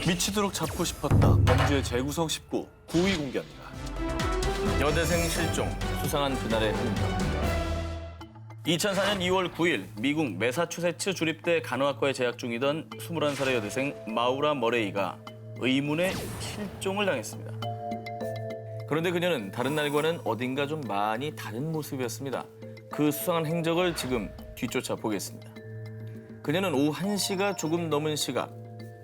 미치도록 잡고 싶었다. 범죄 재구성 19, 9위 공개합니다. 여대생 실종, 수상한 그날의 흔적. 2004년 2월 9일 미국 매사추세츠 주립대 간호학과에 재학 중이던 21살의 여대생 마우라 머레이가 의문의 실종을 당했습니다. 그런데 그녀는 다른 날과는 어딘가 좀 많이 다른 모습이었습니다. 그 수상한 행적을 지금 뒤쫓아 보겠습니다. 그녀는 오후 1시가 조금 넘은 시각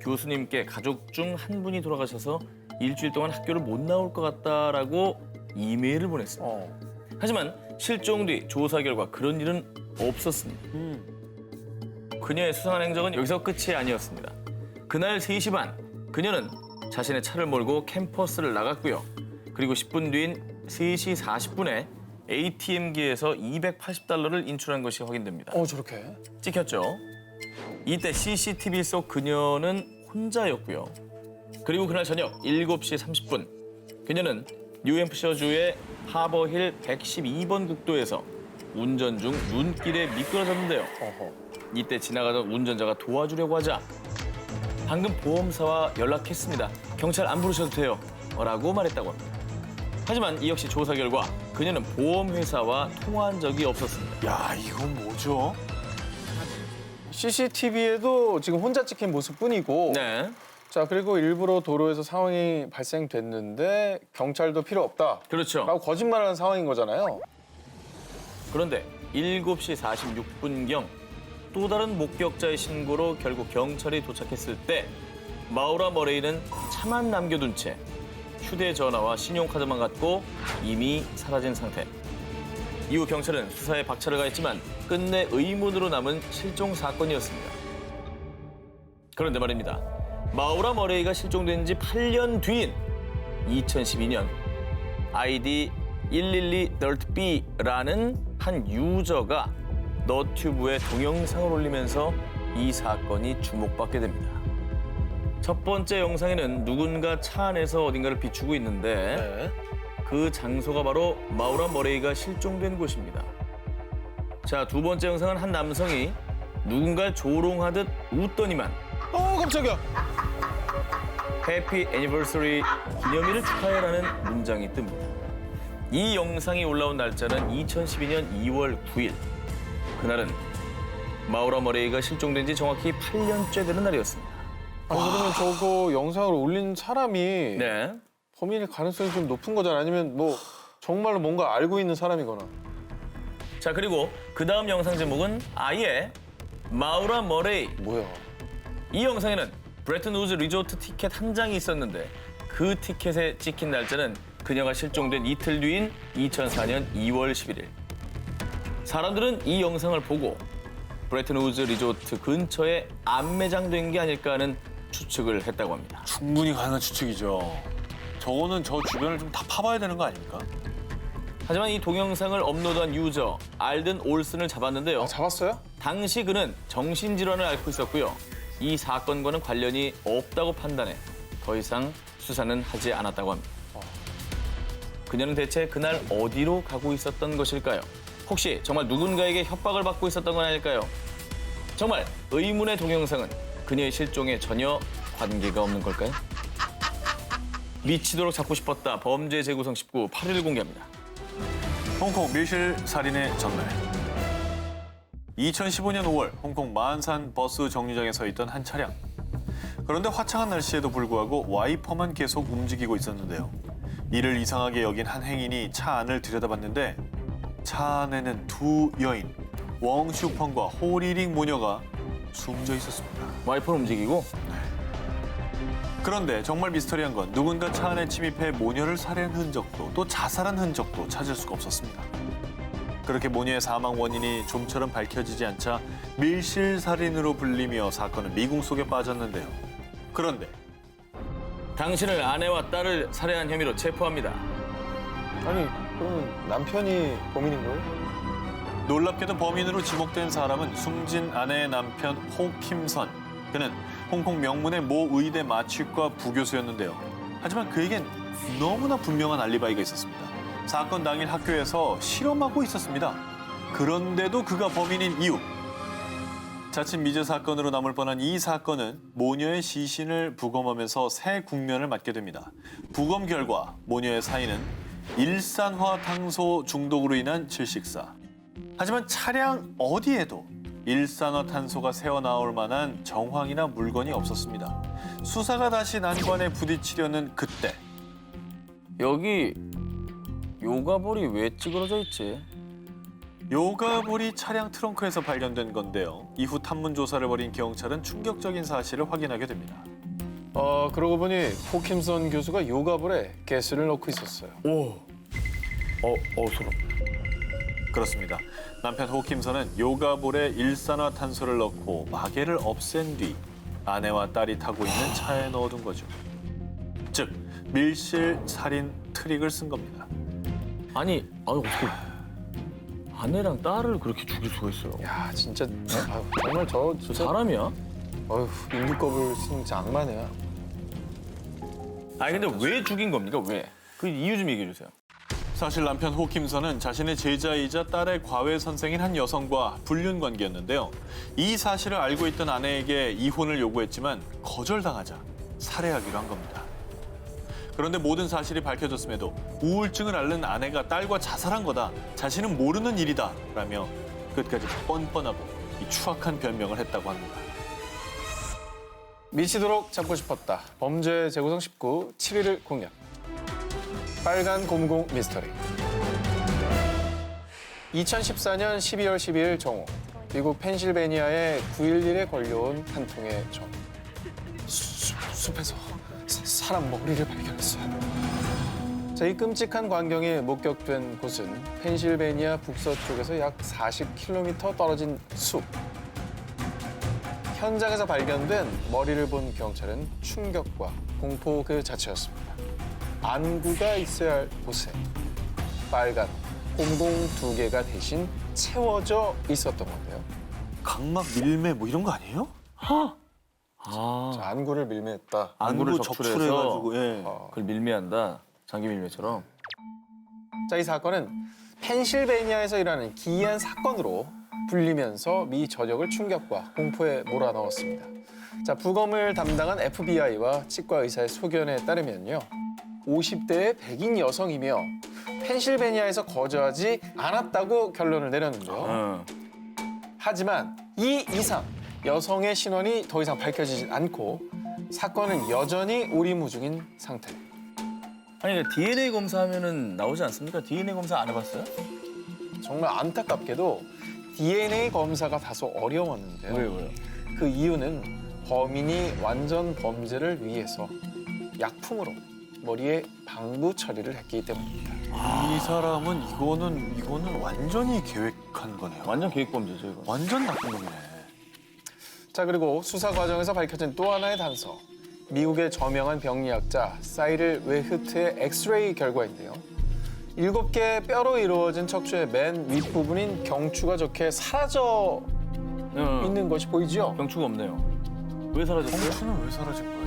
교수님께 가족 중 한 분이 돌아가셔서 일주일 동안 학교를 못 나올 것 같다라고 이메일을 보냈습니다. 하지만 실종 뒤 조사 결과 그런 일은 없었습니다. 그녀의 수상한 행적은 여기서 끝이 아니었습니다. 그날 3시 반 그녀는 자신의 차를 몰고 캠퍼스를 나갔고요. 그리고 10분 뒤인 3시 40분에 ATM기에서 $280를 인출한 것이 확인됩니다. 저렇게. 찍혔죠. 이때 CCTV 속 그녀는 혼자였고요. 그리고 그날 저녁 7시 30분 그녀는 뉴햄프셔주의 하버힐 112번 국도에서 운전 중 눈길에 미끄러졌는데요. 이때 지나가던 운전자가 도와주려고 하자 방금 보험사와 연락했습니다. 경찰 안 부르셔도 돼요. 라고 말했다고 합니다. 하지만 이 역시 조사 결과 그녀는 보험회사와 통화한 적이 없었습니다. 야, 이건 뭐죠? CCTV에도 지금 혼자 찍힌 모습뿐이고. 네. 자, 그리고 일부러 도로에서 상황이 발생됐는데 경찰도 필요 없다. 그렇죠. 라고 거짓말하는 상황인 거잖아요. 그런데 7시 46분경 또 다른 목격자의 신고로 결국 경찰이 도착했을 때 마우라 머레이는 차만 남겨둔 채 휴대전화와 신용카드만 갖고 이미 사라진 상태. 이후 경찰은 수사에 박차를 가했지만 끝내 의문으로 남은 실종 사건이었습니다. 그런데 말입니다. 마우라 머레이가 실종된 지 8년 뒤인 2012년 아이디 112dirtb라는 한 유저가 너튜브에 동영상을 올리면서 이 사건이 주목받게 됩니다. 첫 번째 영상에는 누군가 차 안에서 어딘가를 비추고 있는데 그 장소가 바로 마우라 머레이가 실종된 곳입니다. 자, 두 번째 영상은 한 남성이 누군가를 조롱하듯 웃더니만 깜짝이야. 해피 애니버서리 기념일을 축하해라는 문장이 뜹니다. 이 영상이 올라온 날짜는 2012년 2월 9일. 그날은 마우라 머레이가 실종된 지 정확히 8년째 되는 날이었습니다. 아니, 그러면 저거 영상을 올린 사람이 네. 범인일 가능성이 좀 높은 거잖아. 아니면 뭐 정말로 뭔가 알고 있는 사람이거나. 자, 그리고 그 다음 영상 제목은 아예 마우라 머레이. 뭐야? 이 영상에는 브레튼 우즈 리조트 티켓 한 장이 있었는데 그 티켓에 찍힌 날짜는 그녀가 실종된 이틀 뒤인 2004년 2월 11일. 사람들은 이 영상을 보고 브레튼 우즈 리조트 근처에 안매장된 게 아닐까 하는 추측을 했다고 합니다. 충분히 가능한 추측이죠. 저거는 저 주변을 좀 다 파봐야 되는 거 아닙니까? 하지만 이 동영상을 업로드한 유저 알든 올슨을 잡았는데요. 잡았어요? 당시 그는 정신질환을 앓고 있었고요. 이 사건과는 관련이 없다고 판단해 더 이상 수사는 하지 않았다고 합니다. 그녀는 대체 그날 어디로 가고 있었던 것일까요? 혹시 정말 누군가에게 협박을 받고 있었던 건 아닐까요? 정말 의문의 동영상은 그녀의 실종에 전혀 관계가 없는 걸까요? 미치도록 잡고 싶었다. 범죄 재구성 19, 8일 공개합니다. 홍콩 밀실 살인의 전날. 2015년 5월 홍콩 마안산 버스 정류장에 서 있던 한 차량. 그런데 화창한 날씨에도 불구하고 와이퍼만 계속 움직이고 있었는데요. 이를 이상하게 여긴 한 행인이 차 안을 들여다봤는데 차 안에는 두 여인, 웡슈펑과 호리링 모녀가 숨져 있었습니다. 와이퍼는 움직이고 그런데 정말 미스터리한 건 누군가 차 안에 침입해 모녀를 살해한 흔적도 또 자살한 흔적도 찾을 수가 없었습니다. 그렇게 모녀의 사망 원인이 좀처럼 밝혀지지 않자 밀실살인으로 불리며 사건은 미궁 속에 빠졌는데요. 그런데 당신을 아내와 딸을 살해한 혐의로 체포합니다. 아니, 그러면 남편이 범인인 거예요? 놀랍게도 범인으로 지목된 사람은 숨진 아내의 남편 호킴선. 그는 홍콩 명문의 모 의대 마취과 부교수였는데요. 하지만 그에겐 너무나 분명한 알리바이가 있었습니다. 사건 당일 학교에서 실험하고 있었습니다. 그런데도 그가 범인인 이유. 자칫 미제 사건으로 남을 뻔한 이 사건은 모녀의 시신을 부검하면서 새 국면을 맞게 됩니다. 부검 결과 모녀의 사인은 일산화탄소 중독으로 인한 질식사. 하지만 차량 어디에도 일산화탄소가 새어나올 만한 정황이나 물건이 없었습니다. 수사가 다시 난관에 부딪히려는 그때 여기 요가볼이 왜 찌그러져 있지? 요가볼이 차량 트렁크에서 발견된 건데요. 이후 탐문 조사를 벌인 경찰은 충격적인 사실을 확인하게 됩니다. 그러고 보니 호킴선 교수가 요가볼에 가스를 넣고 있었어요. 소름. 그렇습니다. 남편 호킴선은 요가볼에 일산화탄소를 넣고 마개를 없앤 뒤 아내와 딸이 타고 있는 차에 넣어둔 거죠. 즉 밀실 살인 트릭을 쓴 겁니다. 아니 어떻게 아내랑 딸을 그렇게 죽일 수가 있어요? 야, 진짜 정말 저 진짜 사람이야? 인두껍을 쓴 진짜 악마네요. 아니 근데 왜 죽인 겁니까? 왜? 그 이유 좀 얘기해 주세요. 사실 남편 호킴선은 자신의 제자이자 딸의 과외 선생인 한 여성과 불륜 관계였는데요. 이 사실을 알고 있던 아내에게 이혼을 요구했지만 거절당하자 살해하기로 한 겁니다. 그런데 모든 사실이 밝혀졌음에도 우울증을 앓는 아내가 딸과 자살한 거다, 자신은 모르는 일이다 라며 끝까지 뻔뻔하고 이 추악한 변명을 했다고 합니다. 미치도록 잡고 싶었다. 범죄 재구성 19, 7일을 공략. 빨간 고무공 미스터리. 2014년 12월 12일 정오, 미국 펜실베니아의 9.11에 걸려온 한 통의 전. 숲에서 사람 머리를 발견했어요. 자, 이 끔찍한 광경이 목격된 곳은 펜실베니아 북서쪽에서 약 40km 떨어진 숲. 현장에서 발견된 머리를 본 경찰은 충격과 공포 그 자체였습니다. 안구가 있어야 할 곳에 빨간 곰공 2개가 대신 채워져 있었던 건데요. 각막 밀매 뭐 이런 거 아니에요? 자, 안구를 밀매했다. 안구를 적출해서 예. 그걸 밀매한다. 장기 밀매처럼. 자, 이 사건은 펜실베니아에서 일어나는 기이한 사건으로 불리면서 미 전역을 충격과 공포에 몰아넣었습니다. 자, 부검을 담당한 FBI와 치과 의사의 소견에 따르면요. 50대의 백인 여성이며 펜실베니아에서 거주하지 않았다고 결론을 내렸는데요. 하지만 이 이상 여성의 신원이 더 이상 밝혀지지 않고 사건은 여전히 오리무중인 상태. 아니 근데 DNA 검사하면은 나오지 않습니까? DNA 검사 안 해봤어요? 정말 안타깝게도 DNA 검사가 다소 어려웠는데요. 왜요? 그 이유는 범인이 완전 범죄를 위해서 약품으로 머리에 방부 처리를 했기 때문입니다. 이 사람은 이거는 완전히 계획한 거네요. 완전 계획범죄죠 이거. 완전 나쁜 놈이네. 자, 그리고 수사 과정에서 밝혀진 또 하나의 단서. 미국의 저명한 병리학자 사이를 웨흐트의 엑스레이 결과인데요. 7개의 뼈로 이루어진 척추의 맨 윗부분인 경추가 적해 사라져 있는 것이 보이죠? 병추가 없네요. 왜 사라졌어요? 청춘은 왜 사라진 거예요?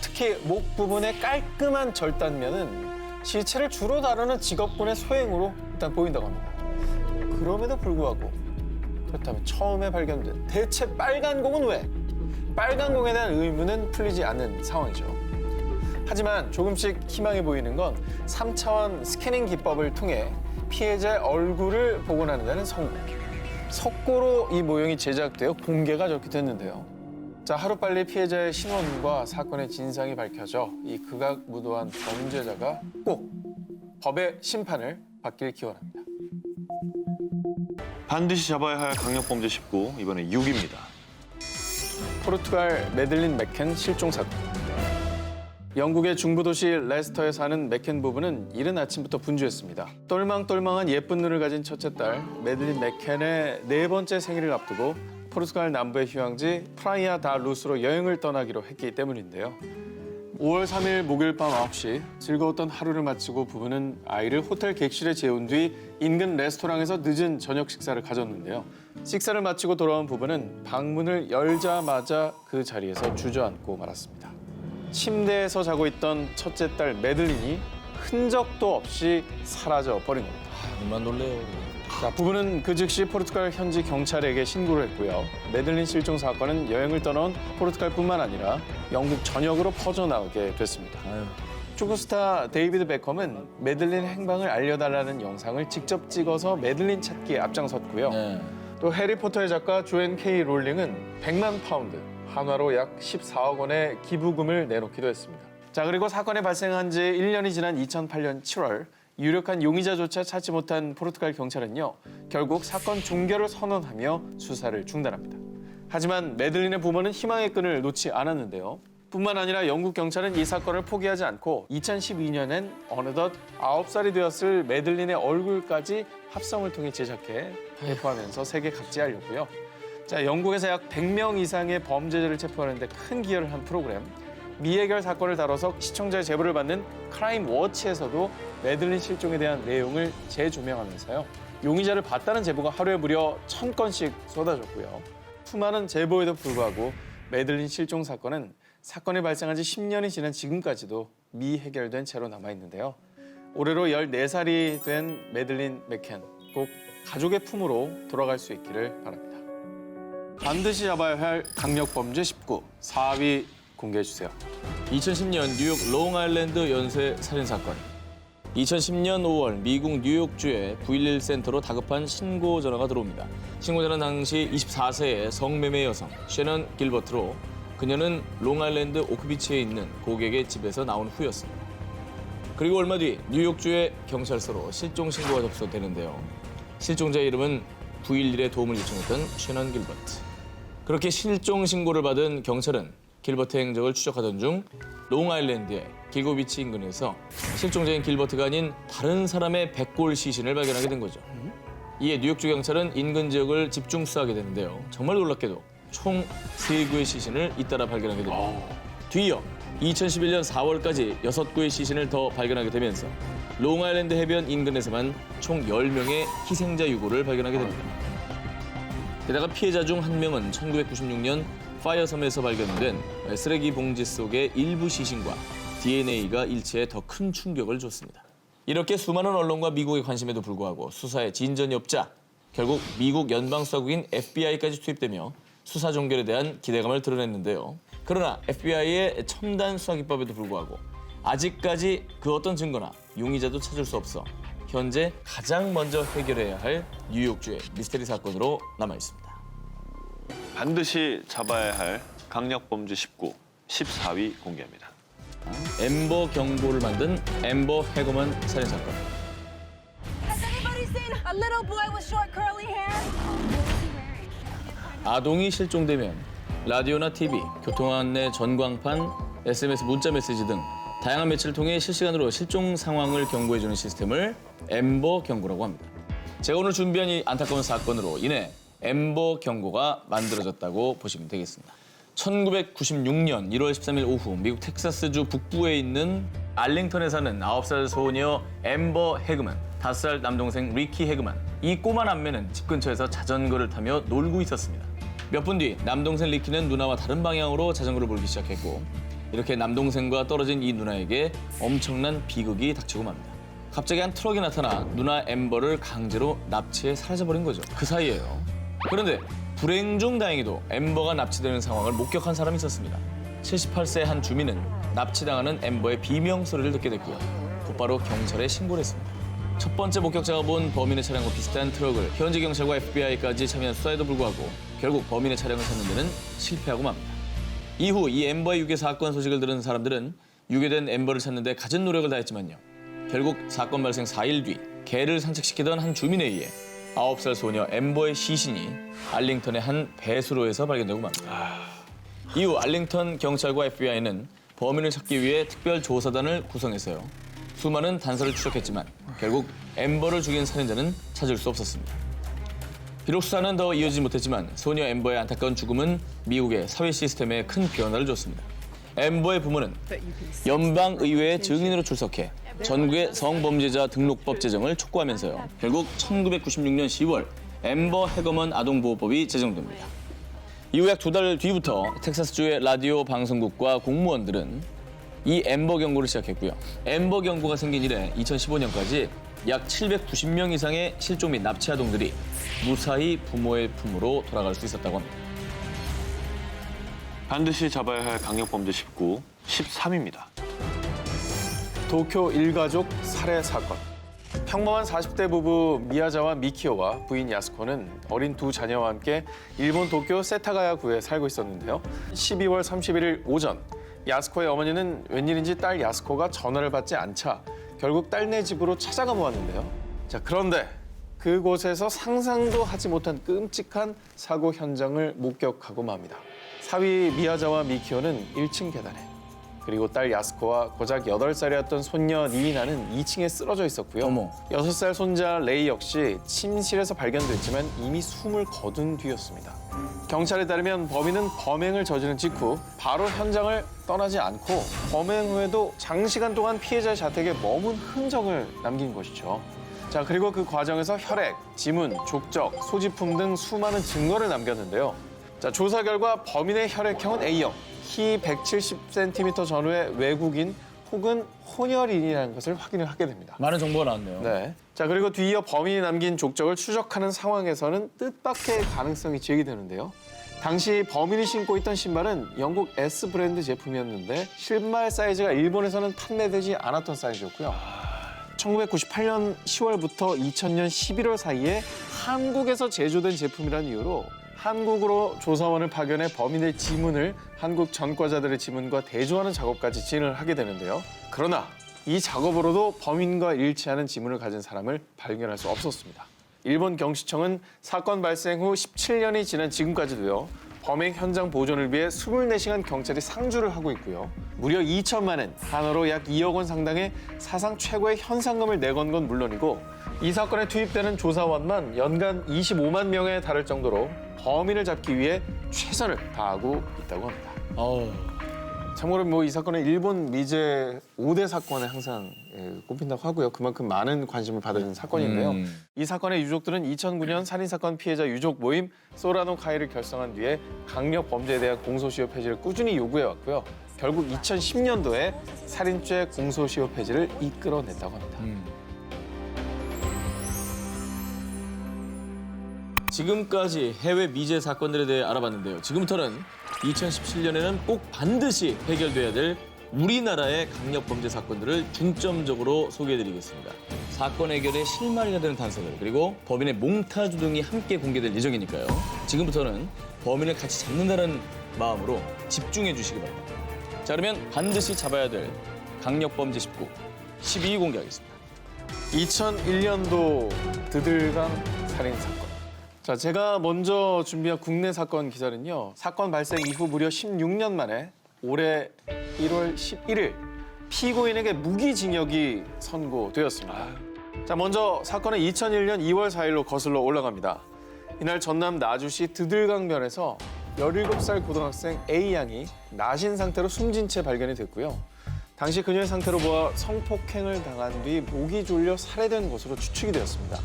특히 목 부분의 깔끔한 절단면은 시체를 주로 다루는 직업군의 소행으로 일단 보인다고 합니다. 그럼에도 불구하고 그렇다면 처음에 발견된 대체 빨간 공은 왜? 빨간 공에 대한 의문은 풀리지 않는 상황이죠. 하지만 조금씩 희망이 보이는 건 3차원 스캐닝 기법을 통해 피해자의 얼굴을 복원하는 데는 성공. 석고로 이 모형이 제작되어 공개가 저렇게 됐는데요. 자, 하루빨리 피해자의 신원과 사건의 진상이 밝혀져 이 극악무도한 범죄자가 꼭 법의 심판을 받길 기원합니다. 반드시 잡아야 할 강력범죄 19, 이번에 6입니다. 포르투갈 메들린 맥켄 실종 사건. 영국의 중부도시 레스터에 사는 맥켄 부부는 이른 아침부터 분주했습니다. 똘망똘망한 예쁜 눈을 가진 첫째 딸 메들린 맥켄의 4번째 생일을 앞두고 포르투갈 남부의 휴양지 프라이아 다 루스로 여행을 떠나기로 했기 때문인데요. 5월 3일 목요일 밤 9시 즐거웠던 하루를 마치고 부부는 아이를 호텔 객실에 재운 뒤 인근 레스토랑에서 늦은 저녁 식사를 가졌는데요. 식사를 마치고 돌아온 부부는 방문을 열자마자 그 자리에서 주저앉고 말았습니다. 침대에서 자고 있던 첫째 딸 메들린이 흔적도 없이 사라져 버린 겁니다. 그만 놀래요. 자, 부부는 그 즉시 포르투갈 현지 경찰에게 신고를 했고요. 매들린 실종 사건은 여행을 떠나온 포르투갈뿐만 아니라 영국 전역으로 퍼져나오게 됐습니다. 축구 스타 데이비드 베컴은 매들린 행방을 알려달라는 영상을 직접 찍어서 매들린 찾기에 앞장섰고요. 또 해리포터의 작가 조앤 K 롤링은 100만 파운드, 한화로 약 14억 원의 기부금을 내놓기도 했습니다. 자, 그리고 사건이 발생한 지 1년이 지난 2008년 7월 유력한 용의자조차 찾지 못한 포르투갈 경찰은요, 결국 사건 종결을 선언하며 수사를 중단합니다. 하지만 매들린의 부모는 희망의 끈을 놓지 않았는데요. 뿐만 아니라 영국 경찰은 이 사건을 포기하지 않고 2012년엔 어느덧 9살이 되었을 매들린의 얼굴까지 합성을 통해 제작해 배포하면서 세계 각지에 알렸고요. 자, 영국에서 약 100명 이상의 범죄자를 체포하는 데 큰 기여를 한 프로그램 미해결 사건을 다뤄서 시청자의 제보를 받는 크라임 워치에서도 매들린 실종에 대한 내용을 재조명하면서요. 용의자를 봤다는 제보가 하루에 무려 1000건씩 쏟아졌고요. 수많은 제보에도 불구하고 매들린 실종 사건은 사건이 발생한 지 10년이 지난 지금까지도 미해결된 채로 남아있는데요. 올해로 14살이 된 매들린 맥켄, 꼭 가족의 품으로 돌아갈 수 있기를 바랍니다. 반드시 잡아야 할 강력범죄 19, 4위 공개해주세요. 2010년 뉴욕 롱아일랜드 연쇄 살인사건. 2010년 5월 미국 뉴욕주의 911 센터로 다급한 신고 전화가 들어옵니다. 신고자는 당시 24세의 성매매 여성 셰넌 길버트로 그녀는 롱아일랜드 오크비치에 있는 고객의 집에서 나온 후였습니다. 그리고 얼마 뒤 뉴욕주의 경찰서로 실종 신고가 접수되는데요. 실종자의 이름은 911에 도움을 요청했던 셰넌 길버트. 그렇게 실종 신고를 받은 경찰은 길버트의 행적을 추적하던 중 롱아일랜드의 길고비치 인근에서 실종자인 길버트가 아닌 다른 사람의 백골 시신을 발견하게 된 거죠. 이에 뉴욕주 경찰은 인근 지역을 집중 수사하게 되는데요. 정말 놀랍게도 총 3구의 시신을 잇따라 발견하게 됩니다. 뒤이어 2011년 4월까지 6구의 시신을 더 발견하게 되면서 롱아일랜드 해변 인근에서만 총 10명의 희생자 유골을 발견하게 됩니다. 게다가 피해자 중 한 명은 1996년 파이어섬에서 발견된 쓰레기 봉지 속의 일부 시신과 DNA가 일치해 더 큰 충격을 줬습니다. 이렇게 수많은 언론과 미국의 관심에도 불구하고 수사에 진전이 없자 결국 미국 연방수사국인 FBI까지 투입되며 수사 종결에 대한 기대감을 드러냈는데요. 그러나 FBI의 첨단 수사 기법에도 불구하고 아직까지 그 어떤 증거나 용의자도 찾을 수 없어 현재 가장 먼저 해결해야 할 뉴욕주의 미스테리 사건으로 남아있습니다. 반드시 잡아야 할 강력범죄 19, 14위 공개합니다. 엠버 경보를 만든 엠버 해거먼 살인사건. Has anybody seen a little boy with short curly hair? 아동이 실종되면 라디오나 TV, 교통안내 전광판, SMS 문자 메시지 등 다양한 매체를 통해 실시간으로 실종 상황을 경고해주는 시스템을 엠버 경고라고 합니다. 제가 오늘 준비한 이 안타까운 사건으로 인해 엠버 경고가 만들어졌다고 보시면 되겠습니다. 1996년 1월 13일 오후 미국 텍사스주 북부에 있는 알링턴에 사는 9살 소녀 엠버 해그만, 5살 남동생 리키 해그만. 이 꼬마 남매는 집 근처에서 자전거를 타며 놀고 있었습니다. 몇 분 뒤 남동생 리키는 누나와 다른 방향으로 자전거를 몰기 시작했고 이렇게 남동생과 떨어진 이 누나에게 엄청난 비극이 닥치고 맙니다. 갑자기 한 트럭이 나타나 누나 엠버를 강제로 납치해 사라져버린 거죠. 그 사이에요. 그런데 불행 중 다행히도 엠버가 납치되는 상황을 목격한 사람이 있었습니다. 78세 한 주민은 납치당하는 엠버의 비명 소리를 듣게 됐고요. 곧바로 경찰에 신고를 했습니다. 첫 번째 목격자가 본 범인의 차량과 비슷한 트럭을 현지 경찰과 FBI까지 참여한 수사에도 불구하고 결국 범인의 차량을 찾는 데는 실패하고 맙니다. 이후 이 엠버의 유괴 사건 소식을 들은 사람들은 유괴된 엠버를 찾는 데 갖은 노력을 다했지만요. 결국 사건 발생 4일 뒤 개를 산책시키던 한 주민에 의해 9살 소녀 엠버의 시신이 알링턴의 한 배수로에서 발견되고 맙니다. 이후 알링턴 경찰과 FBI는 범인을 찾기 위해 특별 조사단을 구성했어요. 수많은 단서를 추적했지만 결국 엠버를 죽인 살인자는 찾을 수 없었습니다. 비록 수사는 더 이어지지 못했지만 소녀 엠버의 안타까운 죽음은 미국의 사회 시스템에 큰 변화를 줬습니다. 엠버의 부모는 연방의회의 증인으로 출석해 전국의 성범죄자 등록법 제정을 촉구하면서요. 결국 1996년 10월 엠버 해거먼 아동보호법이 제정됩니다. 이후 약 2달 뒤부터 텍사스주의 라디오 방송국과 공무원들은 이 엠버 경고를 시작했고요. 엠버 경고가 생긴 이래 2015년까지 약 790명 이상의 실종 및 납치 아동들이 무사히 부모의 품으로 돌아갈 수 있었다고 합니다. 반드시 잡아야 할 강력범죄 19, 13입니다. 도쿄 일가족 살해 사건. 평범한 40대 부부 미야자와 미키오와 부인 야스코는 어린 두 자녀와 함께 일본 도쿄 세타가야구에 살고 있었는데요. 12월 31일 오전, 야스코의 어머니는 웬일인지 딸 야스코가 전화를 받지 않자 결국 딸네 집으로 찾아가 보았는데요. 자, 그런데 그곳에서 상상도 하지 못한 끔찍한 사고 현장을 목격하고 맙니다. 사위 미야자와 미키오는 1층 계단에, 그리고 딸 야스코와 고작 8살이었던 손녀 니이나는 2층에 쓰러져 있었고요. 어머. 6살 손자 레이 역시 침실에서 발견됐지만 이미 숨을 거둔 뒤였습니다. 경찰에 따르면 범인은 범행을 저지른 직후 바로 현장을 떠나지 않고 범행 후에도 장시간 동안 피해자의 자택에 머문 흔적을 남긴 것이죠. 자, 그리고 그 과정에서 혈액, 지문, 족적, 소지품 등 수많은 증거를 남겼는데요. 자, 조사 결과 범인의 혈액형은 A형, 키 170cm 전후의 외국인 혹은 혼혈인이라는 것을 확인을 하게 됩니다. 많은 정보가 나왔네요. 네. 자, 그리고 뒤이어 범인이 남긴 족적을 추적하는 상황에서는 뜻밖의 가능성이 제기되는데요. 당시 범인이 신고 있던 신발은 영국 S 브랜드 제품이었는데 신발 사이즈가 일본에서는 판매되지 않았던 사이즈였고요. 1998년 10월부터 2000년 11월 사이에 한국에서 제조된 제품이라는 이유로 한국으로 조사원을 파견해 범인의 지문을 한국 전과자들의 지문과 대조하는 작업까지 진행을 하게 되는데요. 그러나 이 작업으로도 범인과 일치하는 지문을 가진 사람을 발견할 수 없었습니다. 일본 경시청은 사건 발생 후 17년이 지난 지금까지도요. 범행 현장 보존을 위해 24시간 경찰이 상주를 하고 있고요. 무려 2천만 원, 한화로 약 2억 원 상당의 사상 최고의 현상금을 내건 건 물론이고 이 사건에 투입되는 조사원만 연간 25만 명에 달할 정도로 범인을 잡기 위해 최선을 다하고 있다고 합니다. 참고로 이 사건은 일본 미제 5대 사건에 항상 꼽힌다고 하고요. 그만큼 많은 관심을 받은 사건인데요. 이 사건의 유족들은 2009년 살인사건 피해자 유족 모임 소라노 카이를 결성한 뒤에 강력 범죄에 대한 공소시효 폐지를 꾸준히 요구해왔고요. 결국 2010년도에 살인죄 공소시효 폐지를 이끌어냈다고 합니다. 지금까지 해외 미제 사건들에 대해 알아봤는데요. 지금부터는 2017년에는 꼭 반드시 해결돼야 될 우리나라의 강력범죄 사건들을 중점적으로 소개해드리겠습니다. 사건 해결의 실마리가 되는 단서들, 그리고 범인의 몽타주 등이 함께 공개될 예정이니까요. 지금부터는 범인을 같이 잡는다는 마음으로 집중해 주시기 바랍니다. 자, 그러면 반드시 잡아야 될 강력범죄 19, 12위 공개하겠습니다. 2001년도 드들강 살인사건. 자, 제가 먼저 준비한 국내 사건 기사는요. 사건 발생 이후 무려 16년 만에 올해 1월 11일 피고인에게 무기징역이 선고되었습니다. 자, 먼저 사건은 2001년 2월 4일로 거슬러 올라갑니다. 이날 전남 나주시 드들강변에서 17살 고등학생 A양이 나신 상태로 숨진 채 발견이 됐고요. 당시 그녀의 상태로 보아 성폭행을 당한 뒤 목이 졸려 살해된 것으로 추측이 되었습니다.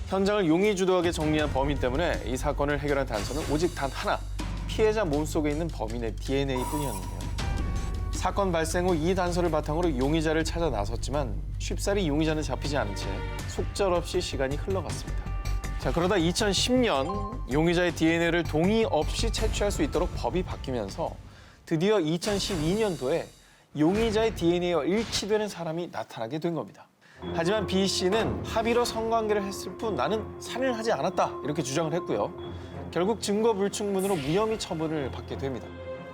현장을 용의주도하게 정리한 범인 때문에 이 사건을 해결한 단서는 오직 단 하나, 피해자 몸속에 있는 범인의 DNA뿐이었는데요. 사건 발생 후 이 단서를 바탕으로 용의자를 찾아 나섰지만 쉽사리 용의자는 잡히지 않은 채 속절없이 시간이 흘러갔습니다. 자, 그러다 2010년 용의자의 DNA를 동의 없이 채취할 수 있도록 법이 바뀌면서 드디어 2012년도에 용의자의 DNA와 일치되는 사람이 나타나게 된 겁니다. 하지만 B 씨는 합의로 성관계를 했을 뿐 나는 살인을 하지 않았다 이렇게 주장을 했고요. 결국 증거 불충분으로 무혐의 처분을 받게 됩니다.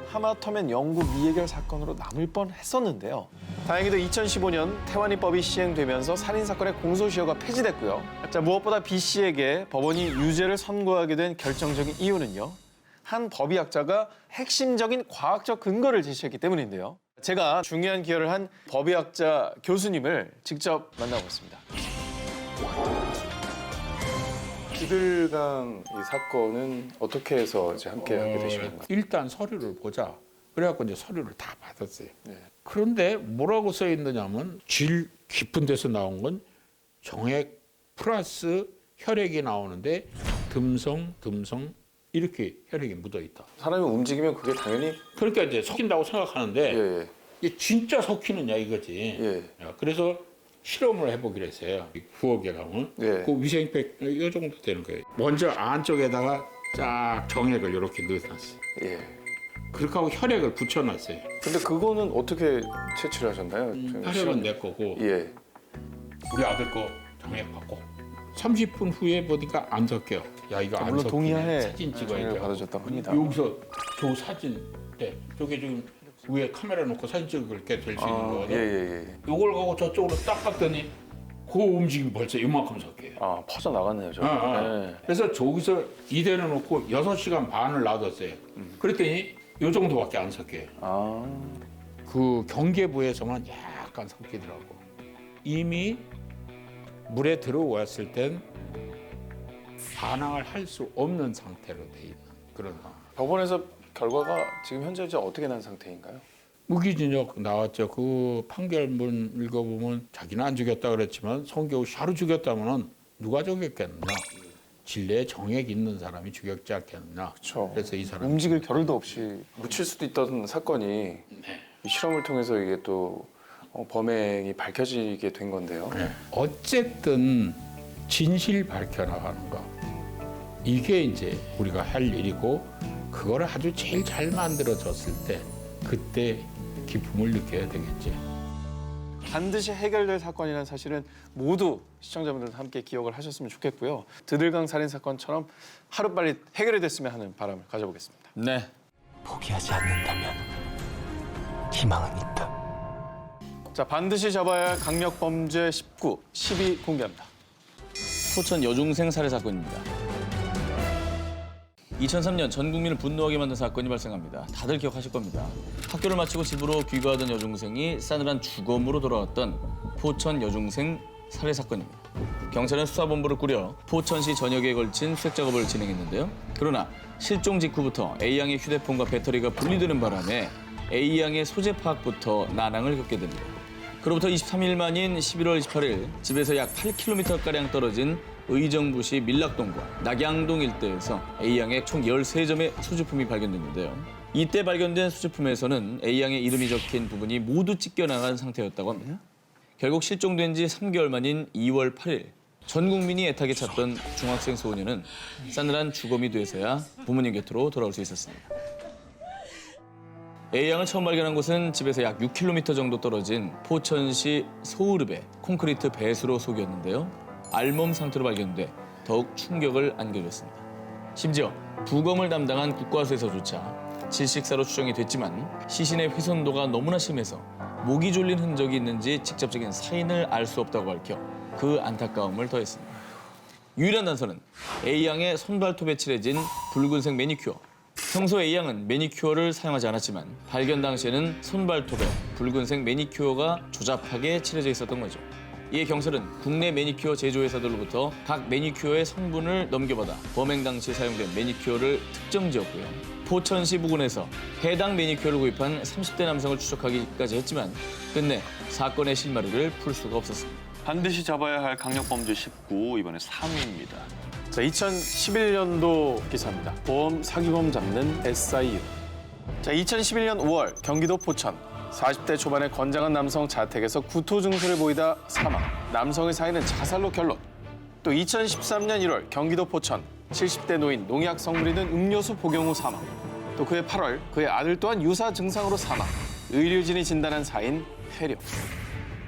하마터면 영구 미해결 사건으로 남을 뻔했었는데요. 다행히도 2015년 태완이법이 시행되면서 살인사건의 공소시효가 폐지됐고요. 자, 무엇보다 B 씨에게 법원이 유죄를 선고하게 된 결정적인 이유는요. 한 법의학자가 핵심적인 과학적 근거를 제시했기 때문인데요. 제가 중요한 기여를 한 법의학자 교수님을 직접 만나보겠습니다. 드들강 이 사건은 어떻게 해서 이제 함께 하게 되신 건가요? 일단 서류를 보자. 그래갖고 이제 서류를 다 받았어요. 네. 그런데 뭐라고 써 있느냐면 질 깊은 데서 나온 건 정액 플러스 혈액이 나오는데 듬성 이렇게 혈액이 묻어 있다. 사람이 움직이면 그게 당연히 그러니까 이제 섞인다고 생각하는데 예. 이게 진짜 섞이느냐 이거지. 예. 그래서 실험을 해보기로 했어요. 부엌에 가면 네. 그 위생백 이 정도 되는 거예요. 먼저 안쪽에다가 쫙 정액을 이렇게 넣어놨어요. 예. 그렇게 하고 혈액을 붙여놨어요. 근데 그거는 어떻게 채취를 하셨나요? 혈액은 내 거고 예. 우리 아들 거 정액 받고 30분 후에 보니까 안 섞여. 야 이거 안 물론 섞이네. 동의하에 사진 찍어야 정액을 돼. 받으셨다고 합니다. 여기서 저 사진 때 저게 지금 위에 카메라 놓고 사진 찍을 게 될 수 있는 거거든. 예예예. 이걸 가고 저쪽으로 딱 봤더니 그 움직임 벌써 이만큼 섞여요. 아 퍼져 나갔네요, 저. 예. 그래서 저기서 이대로 놓고 6시간 반을 놔뒀어요. 그랬더니 요 정도밖에 안 섞여요. 아. 그 경계부에서만 약간 섞이더라고. 이미 물에 들어왔을 땐 반항을 할 수 없는 상태로 돼 있는 그런 상황. 법원에서 결과가 지금 현재 이제 어떻게 난 상태인가요? 무기징역 나왔죠. 그 판결문 읽어보면 자기는 안 죽였다 그랬지만 송교우 씨하루 죽였다면은 누가 죽였겠느냐? 진례에 정액 있는 사람이 죽였지 않겠느냐? 그렇죠. 그래서 이 사람 움직일 겨를도 없이 묻힐 수도 있던 사건이 이 실험을 통해서 이게 또 범행이 밝혀지게 된 건데요. 어쨌든 진실 밝혀나가는 거 이게 이제 우리가 할 일이고 그거를 아주 제일 잘 만들어졌을 때 그때 기쁨을 느껴야 되겠지. 반드시 해결될 사건이라는 사실은 모두 시청자분들도 함께 기억을 하셨으면 좋겠고요. 드들강 살인 사건처럼 하루빨리 해결이 됐으면 하는 바람을 가져보겠습니다. 네. 포기하지 않는다면 희망은 있다. 자, 반드시 잡아야 할 강력 범죄 19, 10위 공개합니다. 포천 여중생 살해 사건입니다. 2003년 전 국민을 분노하게 만든 사건이 발생합니다. 다들 기억하실 겁니다. 학교를 마치고 집으로 귀가하던 여중생이 싸늘한 주검으로 돌아왔던 포천 여중생 살해 사건입니다. 경찰은 수사본부를 꾸려 포천시 전역에 걸친 수색 작업을 진행했는데요. 그러나 실종 직후부터 A양의 휴대폰과 배터리가 분리되는 바람에 A양의 소재 파악부터 난항을 겪게 됩니다. 그로부터 23일 만인 11월 28일 집에서 약 8km가량 떨어진 의정부시 밀락동과 낙양동 일대에서 A양의 총 13점의 수주품이 발견됐는데요. 이때 발견된 수주품에서는 A양의 이름이 적힌 부분이 모두 찢겨나간 상태였다고 합니다. 결국 실종된 지 3개월 만인 2월 8일 전 국민이 애타게 찾던 중학생 소녀는 싸늘한 주검이 돼서야 부모님 곁으로 돌아올 수 있었습니다. A양을 처음 발견한 곳은 집에서 약 6km 정도 떨어진 포천시 소우르배 콘크리트 배수로 속이었는데요. 알몸 상태로 발견돼 더욱 충격을 안겨줬습니다. 심지어 부검을 담당한 국과수에서조차 질식사로 추정이 됐지만 시신의 훼손도가 너무나 심해서 목이 졸린 흔적이 있는지 직접적인 사인을 알 수 없다고 밝혀 그 안타까움을 더했습니다. 유일한 단서는 A양의 손발톱에 칠해진 붉은색 매니큐어. 평소 A양은 매니큐어를 사용하지 않았지만 발견 당시에는 손발톱에 붉은색 매니큐어가 조잡하게 칠해져 있었던 거죠. 이에 경찰은 국내 매니큐어 제조회사들로부터 각 매니큐어의 성분을 넘겨받아 범행 당시 사용된 매니큐어를 특정지었고요. 포천시 부근에서 해당 매니큐어를 구입한 30대 남성을 추적하기까지 했지만 끝내 사건의 실마리를 풀 수가 없었습니다. 반드시 잡아야 할 강력 범죄 19, 이번에 3위입니다. 자, 2011년도 기사입니다. 보험 사기범 잡는 SIU. 자, 2011년 5월 경기도 포천 40대 초반의 건장한 남성 자택에서 구토 증세를 보이다 사망. 남성의 사인은 자살로 결론. 또 2013년 1월 경기도 포천 70대 노인 농약 성분이 든 음료수 복용 후 사망. 또 그해 8월 그의 아들 또한 유사 증상으로 사망. 의료진이 진단한 사인 폐렴.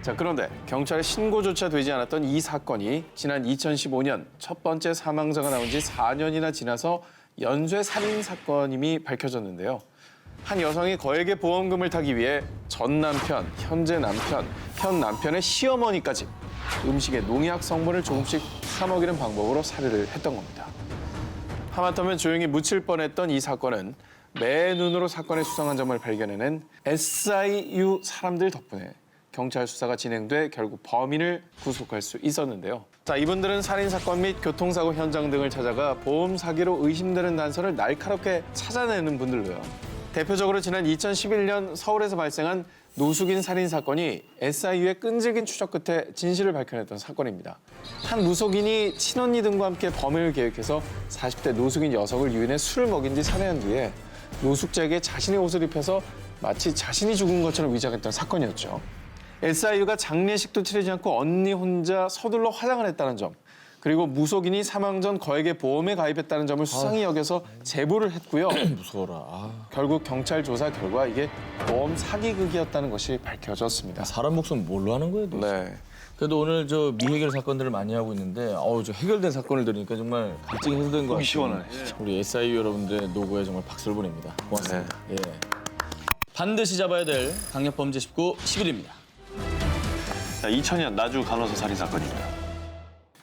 자, 그런데 경찰의 신고조차 되지 않았던 이 사건이 지난 2015년 첫 번째 사망자가 나온 지 4년이나 지나서 연쇄 살인 사건임이 밝혀졌는데요. 한 여성이 거액의 보험금을 타기 위해 전 남편, 현재 남편, 현 남편의 시어머니까지 음식에 농약 성분을 조금씩 타먹이는 방법으로 살해를 했던 겁니다. 하마터면 조용히 묻힐 뻔했던 이 사건은 맨눈으로 사건의 수상한 점을 발견해낸 SIU 사람들 덕분에 경찰 수사가 진행돼 결국 범인을 구속할 수 있었는데요. 자, 이분들은 살인사건 및 교통사고 현장 등을 찾아가 보험 사기로 의심되는 단서를 날카롭게 찾아내는 분들로요. 대표적으로 지난 2011년 서울에서 발생한 노숙인 살인사건이 SIU의 끈질긴 추적 끝에 진실을 밝혀냈던 사건입니다. 한 무속인이 친언니 등과 함께 범행을 계획해서 40대 노숙인 여성을 유인해 술을 먹인 뒤 살해한 뒤에 노숙자에게 자신의 옷을 입혀서 마치 자신이 죽은 것처럼 위장했던 사건이었죠. SIU가 장례식도 치르지 않고 언니 혼자 서둘러 화장을 했다는 점, 그리고 무속인이 사망 전 거액의 보험에 가입했다는 점을 수상히 여겨서 제보를 했고요. 무서워라. 결국 경찰 조사 결과 이게 보험 사기극이었다는 것이 밝혀졌습니다. 사람 목숨 뭘로 하는 거예요? 도대체? 네. 그래도 오늘 저 미해결 사건들을 많이 하고 있는데 저 해결된 사건을 들으니까 정말 갈증이 해소된 것 같아요. 시원하네. 우리 SIU 여러분들의 노고에 정말 박수를 보냅니다. 고맙습니다. 네. 예. 반드시 잡아야 될 강력범죄 19 10일입니다. 자, 2000년 나주 간호사 살인 사건입니다.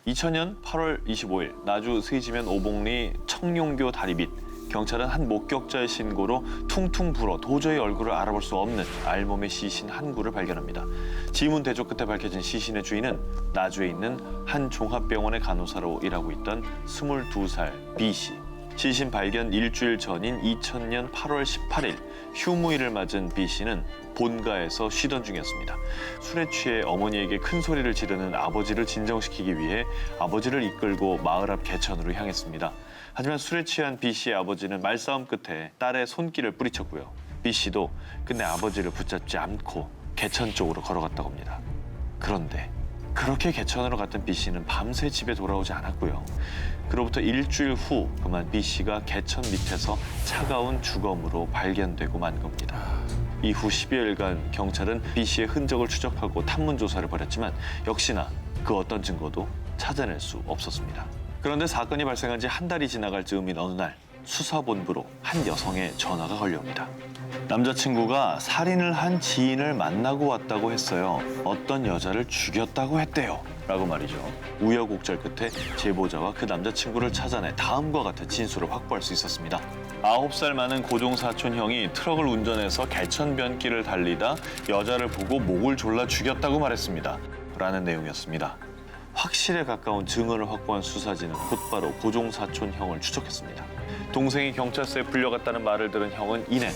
2000년 8월 25일 나주 스이지면 오봉리 청룡교 다리 밑 경찰은 한 목격자의 신고로 퉁퉁 불어 도저히 얼굴을 알아볼 수 없는 알몸의 시신 한 구를 발견합니다. 지문 대조 끝에 밝혀진 시신의 주인은 나주에 있는 한 종합병원의 간호사로 일하고 있던 22살 B씨. 시신 발견 일주일 전인 2000년 8월 18일 휴무일을 맞은 B씨는 본가에서 쉬던 중이었습니다. 술에 취해 어머니에게 큰 소리를 지르는 아버지를 진정시키기 위해 아버지를 이끌고 마을 앞 개천으로 향했습니다. 하지만 술에 취한 B씨의 아버지는 말싸움 끝에 딸의 손길을 뿌리쳤고요. B씨도 끝내 아버지를 붙잡지 않고 개천 쪽으로 걸어갔다고 합니다. 그런데 그렇게 개천으로 갔던 B씨는 밤새 집에 돌아오지 않았고요. 그로부터 일주일 후 그만 B씨가 개천 밑에서 차가운 주검으로 발견되고 만 겁니다. 이후 10여일간 경찰은 B씨의 흔적을 추적하고 탐문 조사를 벌였지만 역시나 그 어떤 증거도 찾아낼 수 없었습니다. 그런데 사건이 발생한 지 한 달이 지나갈 즈음인 어느 날 수사본부로 한 여성의 전화가 걸려옵니다. 남자친구가 살인을 한 지인을 만나고 왔다고 했어요. 어떤 여자를 죽였다고 했대요. 라고 말이죠. 우여곡절 끝에 제보자와 그 남자친구를 찾아내 다음과 같은 진술을 확보할 수 있었습니다. 9살 많은 고종사촌 형이 트럭을 운전해서 개천변길을 달리다 여자를 보고 목을 졸라 죽였다고 말했습니다. 라는 내용이었습니다. 확실에 가까운 증언을 확보한 수사진은 곧바로 고종사촌 형을 추적했습니다. 동생이 경찰서에 불려갔다는 말을 들은 형은 이내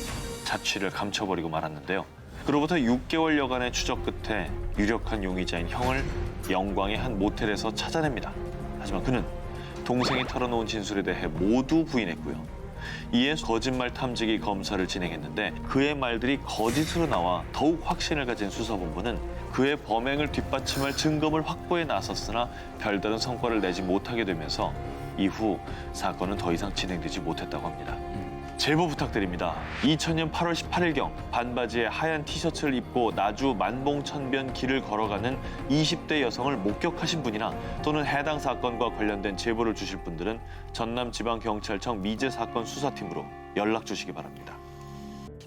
자취를 감춰버리고 말았는데요. 그로부터 6개월여간의 추적 끝에 유력한 용의자인 형을 영광의 한 모텔에서 찾아냅니다. 하지만 그는 동생이 털어놓은 진술에 대해 모두 부인했고요. 이에 거짓말 탐지기 검사를 진행했는데 그의 말들이 거짓으로 나와 더욱 확신을 가진 수사본부는 그의 범행을 뒷받침할 증거물 확보에 나섰으나 별다른 성과를 내지 못하게 되면서 이후 사건은 더 이상 진행되지 못했다고 합니다. 제보 부탁드립니다. 2000년 8월 18일경 반바지에 하얀 티셔츠를 입고 나주 만봉천변 길을 걸어가는 20대 여성을 목격하신 분이나 또는 해당 사건과 관련된 제보를 주실 분들은 전남지방경찰청 미제사건 수사팀으로 연락 주시기 바랍니다.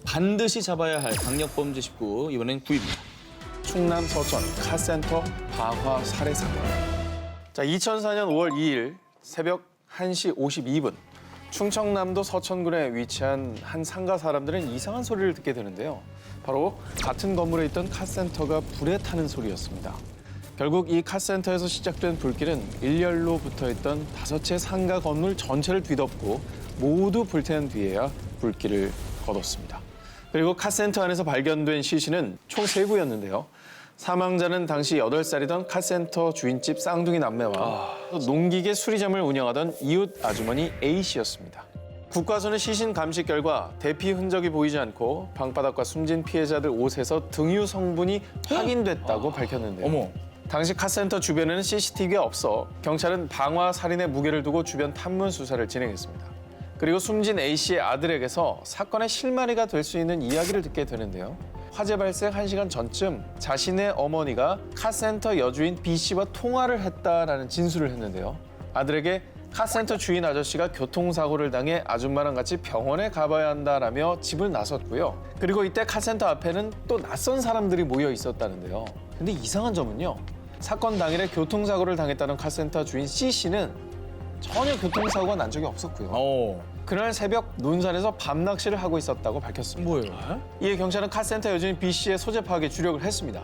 반드시 잡아야 할 강력범죄 19 이번엔 9위입니다. 충남 서천 카센터 방화 살해 사건. 자, 2004년 5월 2일 새벽 1시 52분 충청남도 서천군에 위치한 한 상가 사람들은 이상한 소리를 듣게 되는데요. 바로 같은 건물에 있던 카센터가 불에 타는 소리였습니다. 결국 이 카센터에서 시작된 불길은 일렬로 붙어있던 5채 상가 건물 전체를 뒤덮고 모두 불태운 뒤에야 불길을 거뒀습니다. 그리고 카센터 안에서 발견된 시신은 총 3구였는데요. 사망자는 당시 8살이던 카센터 주인집 쌍둥이 남매와 농기계 수리점을 운영하던 이웃 아주머니 A씨였습니다. 국과수는 시신 감식 결과 대피 흔적이 보이지 않고 방바닥과 숨진 피해자들 옷에서 등유 성분이 확인됐다고 밝혔는데요. 어머. 당시 카센터 주변에는 CCTV가 없어 경찰은 방화 살인의 무게를 두고 주변 탐문 수사를 진행했습니다. 그리고 숨진 A씨의 아들에게서 사건의 실마리가 될 수 있는 이야기를 듣게 되는데요. 화재 발생 1시간 전쯤 자신의 어머니가 카센터 여주인 B씨와 통화를 했다라는 진술을 했는데요. 아들에게 카센터 주인 아저씨가 교통사고를 당해 아줌마랑 같이 병원에 가봐야 한다라며 집을 나섰고요. 그리고 이때 카센터 앞에는 또 낯선 사람들이 모여 있었다는데요. 근데 이상한 점은요. 사건 당일에 교통사고를 당했다는 카센터 주인 C씨는 전혀 교통사고가 난 적이 없었고요. 그날 새벽 논산에서 밤낚시를 하고 있었다고 밝혔습니다. 뭐예요? 이에 경찰은 카센터 여주인 B씨의 소재 파악에 주력을 했습니다.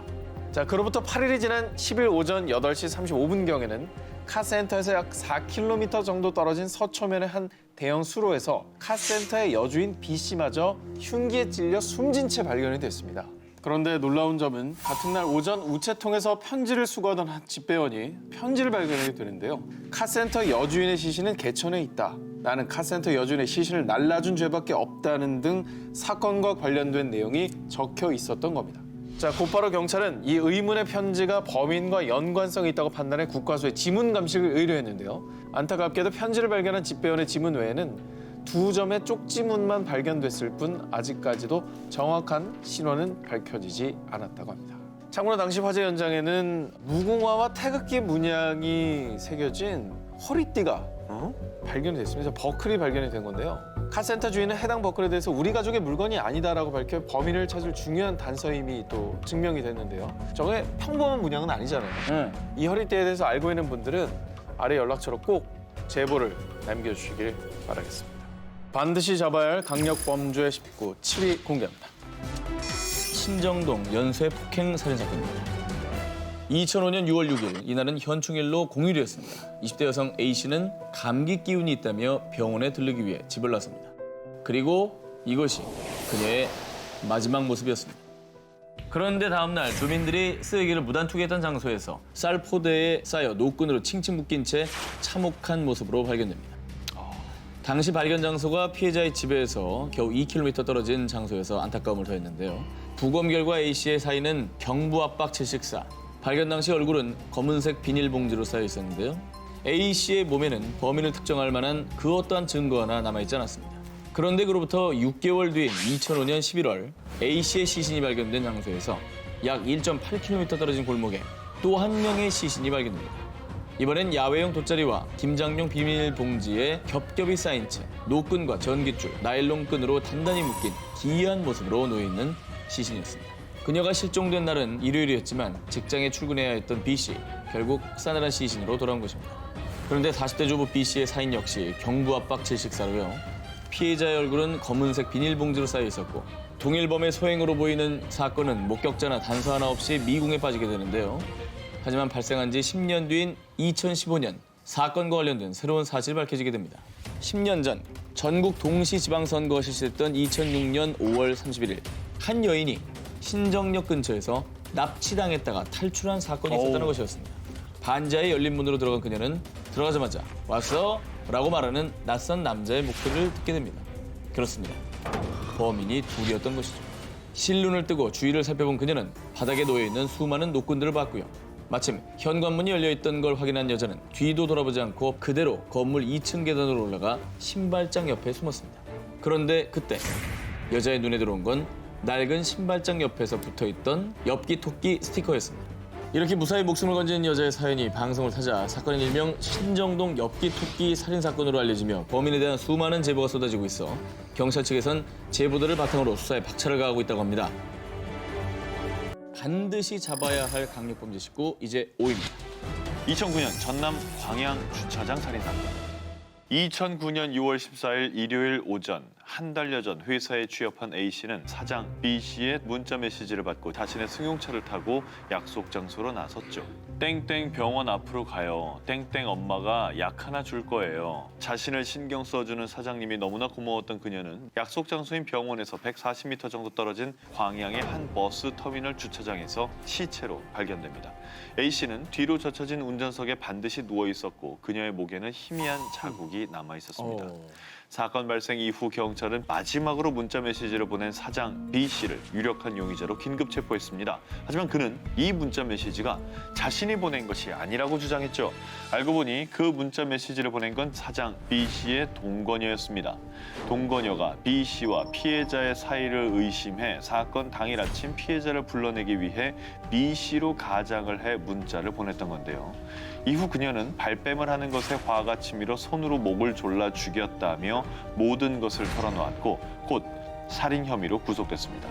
자, 그로부터 8일이 지난 10일 오전 8시 35분경에는 카센터에서 약 4km 정도 떨어진 서초면의 한 대형 수로에서 카센터의 여주인 B씨마저 흉기에 찔려 숨진 채 발견이 됐습니다. 그런데 놀라운 점은 같은 날 오전 우체통에서 편지를 수거하던 한 집배원이 편지를 발견하게 되는데요. 카센터 여주인의 시신은 개천에 있다. 나는 카센터 여주인의 시신을 날라준 죄밖에 없다는 등 사건과 관련된 내용이 적혀 있었던 겁니다. 자, 곧바로 경찰은 이 의문의 편지가 범인과 연관성이 있다고 판단해 국과수에 지문 감식을 의뢰했는데요. 안타깝게도 편지를 발견한 집배원의 지문 외에는 2점의 쪽지문만 발견됐을 뿐 아직까지도 정확한 신원은 밝혀지지 않았다고 합니다. 참고로 당시 화재 현장에는 무궁화와 태극기 문양이 새겨진 허리띠가 발견됐습니다. 버클이 발견이 된 건데요. 카센터 주인은 해당 버클에 대해서 우리 가족의 물건이 아니다라고 밝혀 범인을 찾을 중요한 단서임이 또 증명이 됐는데요. 저게 평범한 문양은 아니잖아요. 이 허리띠에 대해서 알고 있는 분들은 아래 연락처로 꼭 제보를 남겨주시길 바라겠습니다. 반드시 잡아야 할 강력 범죄 19 7위 공개합니다. 신정동 연쇄 폭행 살인 사건입니다. 2005년 6월 6일 이날은 현충일로 공휴일이었습니다. 20대 여성 A씨는 감기 기운이 있다며 병원에 들르기 위해 집을 나섭니다. 그리고 이것이 그녀의 마지막 모습이었습니다. 그런데 다음 날 주민들이 쓰레기를 무단 투기했던 장소에서 쌀 포대에 쌓여 노끈으로 칭칭 묶인 채 참혹한 모습으로 발견됩니다. 당시 발견 장소가 피해자의 집에서 겨우 2km 떨어진 장소여서 안타까움을 더했는데요. 부검 결과 A씨의 사인은 경부 압박 질식사. 발견 당시 얼굴은 검은색 비닐봉지로 쌓여 있었는데요. A씨의 몸에는 범인을 특정할 만한 그 어떠한 증거 하나 남아있지 않았습니다. 그런데 그로부터 6개월 뒤인 2005년 11월 A씨의 시신이 발견된 장소에서 약 1.8km 떨어진 골목에 또 한 명의 시신이 발견됩니다. 이번엔 야외용 돗자리와 김장용 비닐봉지에 겹겹이 쌓인 채 노끈과 전깃줄, 나일론끈으로 단단히 묶인 기이한 모습으로 놓여있는 시신이었습니다. 그녀가 실종된 날은 일요일이었지만 직장에 출근해야 했던 B씨, 결국 싸늘한 시신으로 돌아온 것입니다. 그런데 40대 주부 B씨의 사인 역시 경부 압박 질식사로요. 피해자의 얼굴은 검은색 비닐봉지로 쌓여 있었고 동일범의 소행으로 보이는 사건은 목격자나 단서 하나 없이 미궁에 빠지게 되는데요. 하지만 발생한 지 10년 뒤인 2015년 사건과 관련된 새로운 사실이 밝혀지게 됩니다. 10년 전 전국 동시지방선거가 실시됐던 2006년 5월 31일 한 여인이 신정역 근처에서 납치당했다가 탈출한 사건이 있었다는 것이었습니다. 반지하에 열린 문으로 들어간 그녀는 들어가자마자 왔어? 라고 말하는 낯선 남자의 목소리를 듣게 됩니다. 그렇습니다. 범인이 둘이었던 것이죠. 실눈을 뜨고 주위를 살펴본 그녀는 바닥에 놓여있는 수많은 노끈들을 봤고요. 마침 현관문이 열려있던 걸 확인한 여자는 뒤도 돌아보지 않고 그대로 건물 2층 계단으로 올라가 신발장 옆에 숨었습니다. 그런데 그때 여자의 눈에 들어온 건 낡은 신발장 옆에서 붙어있던 엽기 토끼 스티커였습니다. 이렇게 무사히 목숨을 건진 여자의 사연이 방송을 타자 사건은 일명 신정동 엽기 토끼 살인 사건으로 알려지며 범인에 대한 수많은 제보가 쏟아지고 있어 경찰 측에선 제보들을 바탕으로 수사에 박차를 가하고 있다고 합니다. 반드시 잡아야 할 강력범죄 19, 이제 5위입니다. 2009년 전남 광양 주차장 살인 사건. 2009년 6월 14일 일요일 오전 한 달여 전 회사에 취업한 A씨는 사장 B씨의 문자 메시지를 받고 자신의 승용차를 타고 약속 장소로 나섰죠. 땡땡 병원 앞으로 가요. 땡땡 엄마가 약 하나 줄 거예요. 자신을 신경 써주는 사장님이 너무나 고마웠던 그녀는 약속 장소인 병원에서 140m 정도 떨어진 광양의 한 버스 터미널 주차장에서 시체로 발견됩니다. A씨는 뒤로 젖혀진 운전석에 반드시 누워 있었고 그녀의 목에는 희미한 자국이 남아 있었습니다. 사건 발생 이후 경찰은 마지막으로 문자 메시지를 보낸 사장 B씨를 유력한 용의자로 긴급 체포했습니다. 하지만 그는 이 문자 메시지가 자신이 보낸 것이 아니라고 주장했죠. 알고 보니 그 문자 메시지를 보낸 건 사장 B씨의 동거녀였습니다. 동거녀가 B씨와 피해자의 사이를 의심해 사건 당일 아침 피해자를 불러내기 위해 B씨로 가장을 해 문자를 보냈던 건데요. 이후 그녀는 발뺌을 하는 것에 화가 치밀어 손으로 목을 졸라 죽였다며 모든 것을 털어놓았고 곧 살인 혐의로 구속됐습니다.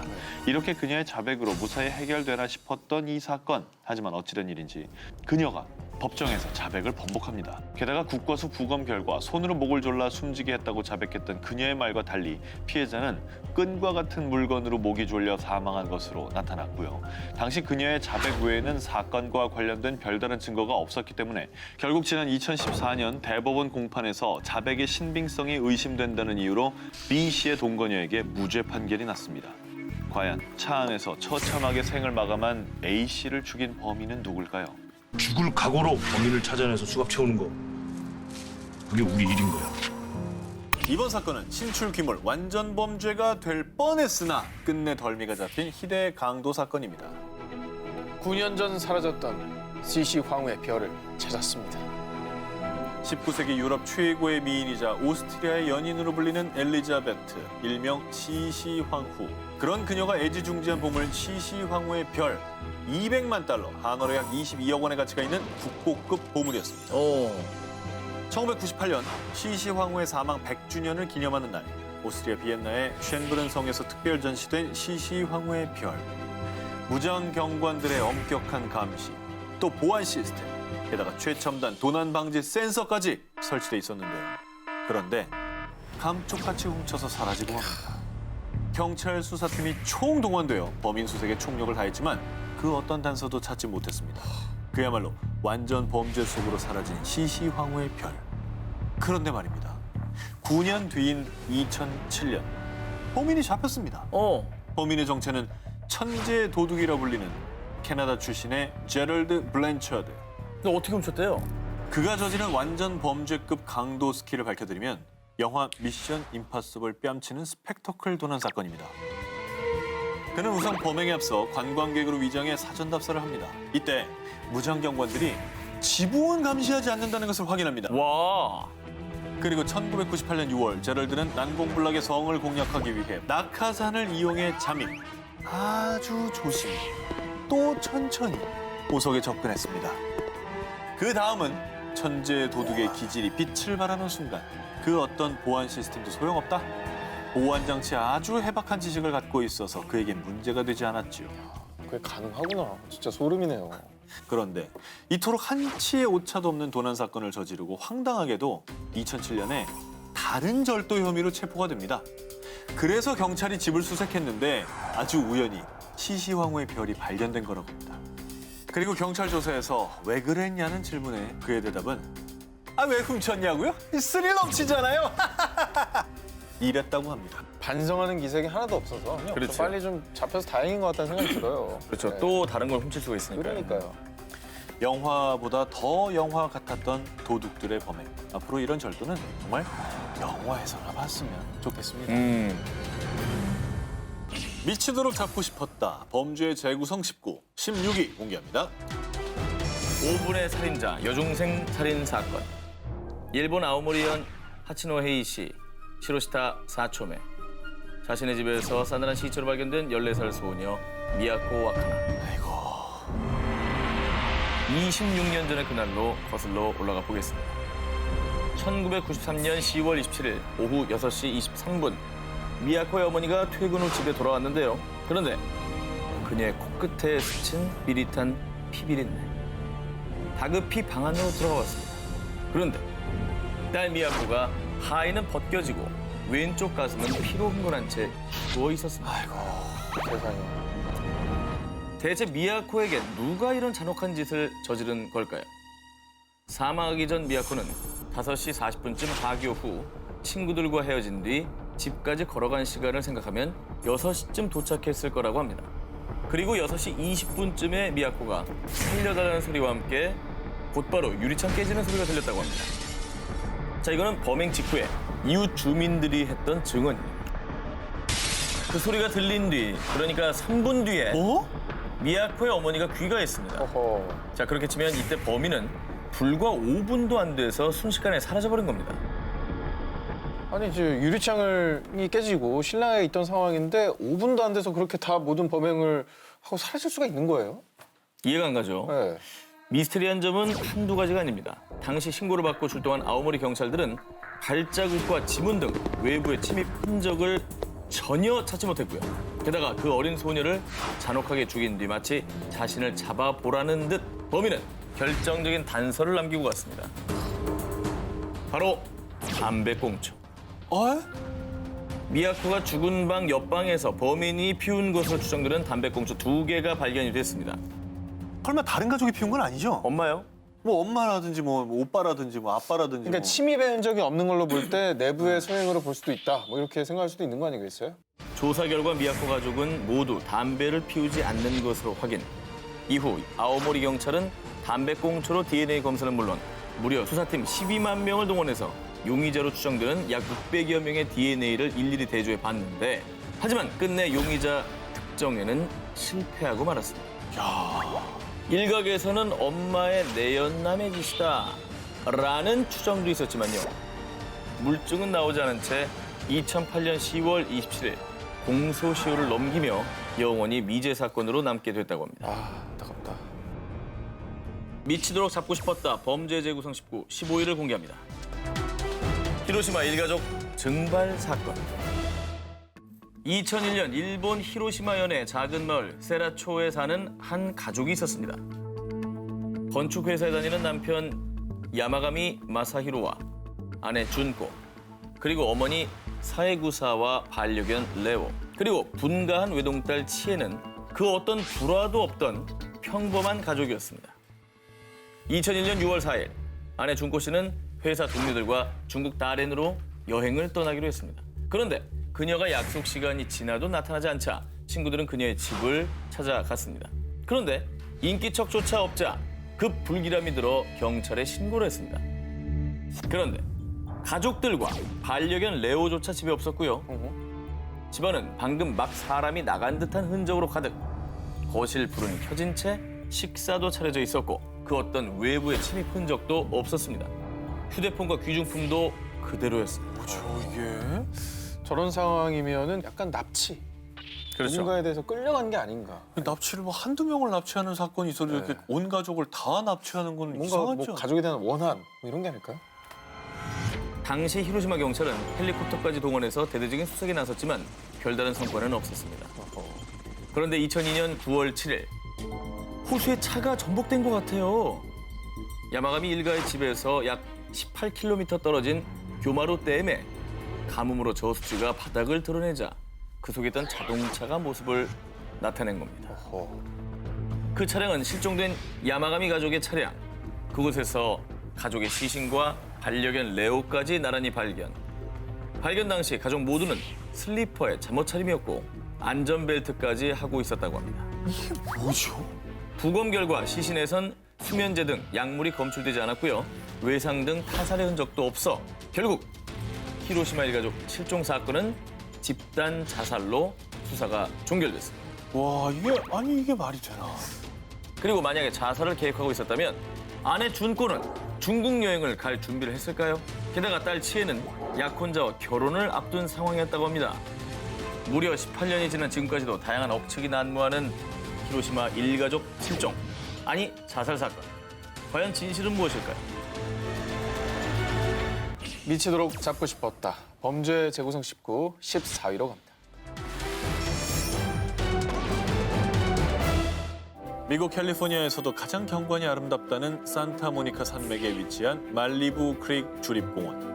이렇게 그녀의 자백으로 무사히 해결되나 싶었던 이 사건. 하지만 어찌된 일인지 그녀가 법정에서 자백을 번복합니다. 게다가 국과수 부검 결과 손으로 목을 졸라 숨지게 했다고 자백했던 그녀의 말과 달리 피해자는 끈과 같은 물건으로 목이 졸려 사망한 것으로 나타났고요. 당시 그녀의 자백 외에는 사건과 관련된 별다른 증거가 없었기 때문에 결국 지난 2014년 대법원 공판에서 자백의 신빙성이 의심된다는 이유로 B씨의 동거녀에게 무죄 판결이 났습니다. 과연 차 안에서 처참하게 생을 마감한 A씨를 죽인 범인은 누굴까요? 죽을 각오로 범인을 찾아내서 수갑 채우는 거, 그게 우리 일인 거야. 이번 사건은 신출 귀몰 완전 범죄가 될 뻔했으나 끝내 덜미가 잡힌 희대의 강도 사건입니다. 9년 전 사라졌던 시시 황후의 별을 찾았습니다. 19세기 유럽 최고의 미인이자 오스트리아의 연인으로 불리는 엘리자베트, 일명 시시 황후. 그런 그녀가 애지중지한 보물 시시 황후의 별 200만 달러, 한화로 약 22억 원의 가치가 있는 국보급 보물이었습니다. 1998년 시시 황후의 사망 100주년을 기념하는 날, 오스트리아 비엔나의 쉔브른 성에서 특별 전시된 시시 황후의 별. 무장 경관들의 엄격한 감시, 또 보안 시스템, 게다가 최첨단 도난 방지 센서까지 설치돼 있었는데요. 그런데 감쪽같이 훔쳐서 사라지고 맙니다. 경찰 수사팀이 총동원되어 범인 수색에 총력을 다했지만 그 어떤 단서도 찾지 못했습니다. 그야말로 완전 범죄 속으로 사라진 시시 황후의 별. 그런데 말입니다. 9년 뒤인 2007년 범인이 잡혔습니다. 범인의 정체는 천재 도둑이라 불리는 캐나다 출신의 제럴드 블랜처드. 근데 어떻게 훔쳤대요? 그가 저지른 완전 범죄급 강도 스킬을 밝혀드리면 영화 미션 임파서블 뺨치는 스펙터클 도난 사건입니다. 그는 우선 범행에 앞서 관광객으로 위장해 사전 답사를 합니다. 이때 무장경관들이 지붕은 감시하지 않는다는 것을 확인합니다. 와. 그리고 1998년 6월 제럴드는 난공불락의 성을 공략하기 위해 낙하산을 이용해 잠입. 아주 조심히 또 천천히 보석에 접근했습니다. 그 다음은 천재 도둑의 기질이 빛을 발하는 순간 그 어떤 보안 시스템도 소용없다. 보안 장치에 아주 해박한 지식을 갖고 있어서 그에겐 문제가 되지 않았지요. 그게 가능하구나. 진짜 소름이네요. 그런데 이토록 한치의 오차도 없는 도난 사건을 저지르고 황당하게도 2007년에 다른 절도 혐의로 체포가 됩니다. 그래서 경찰이 집을 수색했는데 아주 우연히 시시 황후의 별이 발견된 거라고 합니다. 그리고 경찰 조사에서 왜 그랬냐는 질문에 그의 대답은 왜 훔쳤냐고요? 스릴 넘치잖아요. 이랬다고 합니다. 반성하는 기색이 하나도 없어서 그냥 그렇죠. 빨리 좀 잡혀서 다행인 것 같다는 생각이 들어요. 그렇죠. 네. 또 다른 걸 훔칠 수가 있으니까요. 그러니까요. 영화보다 더 영화 같았던 도둑들의 범행. 앞으로 이런 절도는 정말 영화에서나 봤으면 좋겠습니다. 미치도록 잡고 싶었다. 범죄의 재구성 19, 16위 공개합니다. 5분의 살인자, 여중생 살인 사건. 일본 아오모리현 하치노 헤이시, 시로시타 사초메. 자신의 집에서 싸늘한 시체로 발견된 14살 소녀 미야코 와카나. 26년 전의 그날로 거슬러 올라가 보겠습니다. 1993년 10월 27일 오후 6시 23분 미야코의 어머니가 퇴근 후 집에 돌아왔는데요. 그런데 그녀의 코끝에 스친 비릿한 피비린내. 다급히 방 안으로 들어갔습니다. 그런데 딸 미야코가 하의는 벗겨지고 왼쪽 가슴은 피로 흥건한 채 누워 있었습니다. 세상에. 대체 미야코에게 누가 이런 잔혹한 짓을 저지른 걸까요? 사망하기 전 미야코는 5시 40분쯤 하교 후 친구들과 헤어진 뒤 집까지 걸어간 시간을 생각하면 6시쯤 도착했을 거라고 합니다. 그리고 6시 20분쯤에 미야코가 살려달라는 소리와 함께 곧바로 유리창 깨지는 소리가 들렸다고 합니다. 자, 이거는 범행 직후에 이웃 주민들이 했던 증언입니다. 그 소리가 들린 뒤, 그러니까 3분 뒤에 미야코의 어머니가 귀가했습니다. 어허. 자, 그렇게 치면 이때 범인은 불과 5분도 안 돼서 순식간에 사라져버린 겁니다. 아니 이제 유리창이 깨지고 신랑이 있던 상황인데 5분도 안 돼서 그렇게 다 모든 범행을 하고 사라질 수가 있는 거예요? 이해가 안 가죠? 네. 미스테리한 점은 한두 가지가 아닙니다. 당시 신고를 받고 출동한 아오모리 경찰들은 발자국과 지문 등 외부의 침입 흔적을 전혀 찾지 못했고요. 게다가 그 어린 소녀를 잔혹하게 죽인 뒤 마치 자신을 잡아보라는 듯 범인은 결정적인 단서를 남기고 갔습니다. 바로 담배꽁초. 미야코가 죽은 방 옆방에서 범인이 피운 것으로 추정되는 담배꽁초 2개가 발견이 됐습니다. 설마 다른 가족이 피운 건 아니죠? 엄마요? 뭐 엄마라든지 뭐 오빠라든지 뭐 아빠라든지 그러니까 뭐. 침입의 흔적이 없는 걸로 볼 때 내부의 소행으로 볼 수도 있다. 뭐 이렇게 생각할 수도 있는 거 아니겠어요? 조사 결과 미야코 가족은 모두 담배를 피우지 않는 것으로 확인. 이후 아오모리 경찰은 담배꽁초로 DNA 검사는 물론 무려 수사팀 12만 명을 동원해서 용의자로 추정되는 약 600여 명의 DNA를 일일이 대조해 봤는데 하지만 끝내 용의자 특정에는 실패하고 말았습니다. 일각에서는 엄마의 내연남의 짓이다 라는 추정도 있었지만요. 물증은 나오지 않은 채 2008년 10월 27일 공소시효를 넘기며 영원히 미제 사건으로 남게 됐다고 합니다. 아, 안타깝다. 미치도록 잡고 싶었다. 범죄 재구성 19, 15일을 공개합니다. 히로시마 일가족 증발 사건. 2001년 일본 히로시마현의 작은 마을 세라초에 사는 한 가족이 있었습니다. 건축회사에 다니는 남편 야마가미 마사히로와 아내 준코, 그리고 어머니 사에구사와 반려견 레오, 그리고 분가한 외동딸 치에는 그 어떤 불화도 없던 평범한 가족이었습니다. 2001년 6월 4일 아내 준코 씨는 회사 동료들과 중국 다롄으로 여행을 떠나기로 했습니다. 그런데 그녀가 약속 시간이 지나도 나타나지 않자 친구들은 그녀의 집을 찾아갔습니다. 그런데 인기척조차 없자 급 불길함이 들어 경찰에 신고를 했습니다. 그런데 가족들과 반려견 레오조차 집에 없었고요. 집안은 방금 막 사람이 나간 듯한 흔적으로 가득. 거실 불은 켜진 채 식사도 차려져 있었고 그 어떤 외부의 침입 흔적도 없었습니다. 휴대폰과 귀중품도 그대로였습니다. 뭐죠 이게? 저런 상황이면은 약간 납치. 그렇죠. 누군가에 대해서 끌려간 게 아닌가. 납치를 뭐 한두 명을 납치하는 사건이 있어도 이렇게 온 가족을 다 납치하는 건 뭔가 이상하죠. 뭐 가족에 대한 원한 뭐 이런 게 아닐까요? 당시 히로시마 경찰은 헬리콥터까지 동원해서 대대적인 수색에 나섰지만 별다른 성과는 없었습니다. 그런데 2002년 9월 7일 호수에 차가 전복된 것 같아요. 야마가미 일가의 집에서 약 18km 떨어진 교마루 댐에 가뭄으로 저수지가 바닥을 드러내자 그 속에 있던 자동차가 모습을 나타낸 겁니다. 그 차량은 실종된 야마가미 가족의 차량. 그곳에서 가족의 시신과 반려견 레오까지 나란히 발견. 발견 당시 가족 모두는 슬리퍼에 잠옷 차림이었고 안전벨트까지 하고 있었다고 합니다. 이게 뭐죠? 부검 결과 시신에선 수면제 등 약물이 검출되지 않았고요. 외상 등 타살의 흔적도 없어 결국 히로시마 일가족 실종 사건은 집단 자살로 수사가 종결됐습니다. 와 이게 말이 되나? 그리고 만약에 자살을 계획하고 있었다면 아내 준코는 중국 여행을 갈 준비를 했을까요? 게다가 딸 치에는 약혼자와 결혼을 앞둔 상황이었다고 합니다. 무려 18년이 지난 지금까지도 다양한 억측이 난무하는 히로시마 일가족 실종. 아니 자살 사건. 과연 진실은 무엇일까요? 미치도록 잡고 싶었다. 범죄 재구성 19, 14위로 갑니다. 미국 캘리포니아에서도 가장 경관이 아름답다는 산타모니카 산맥에 위치한 말리부 크릭 주립공원.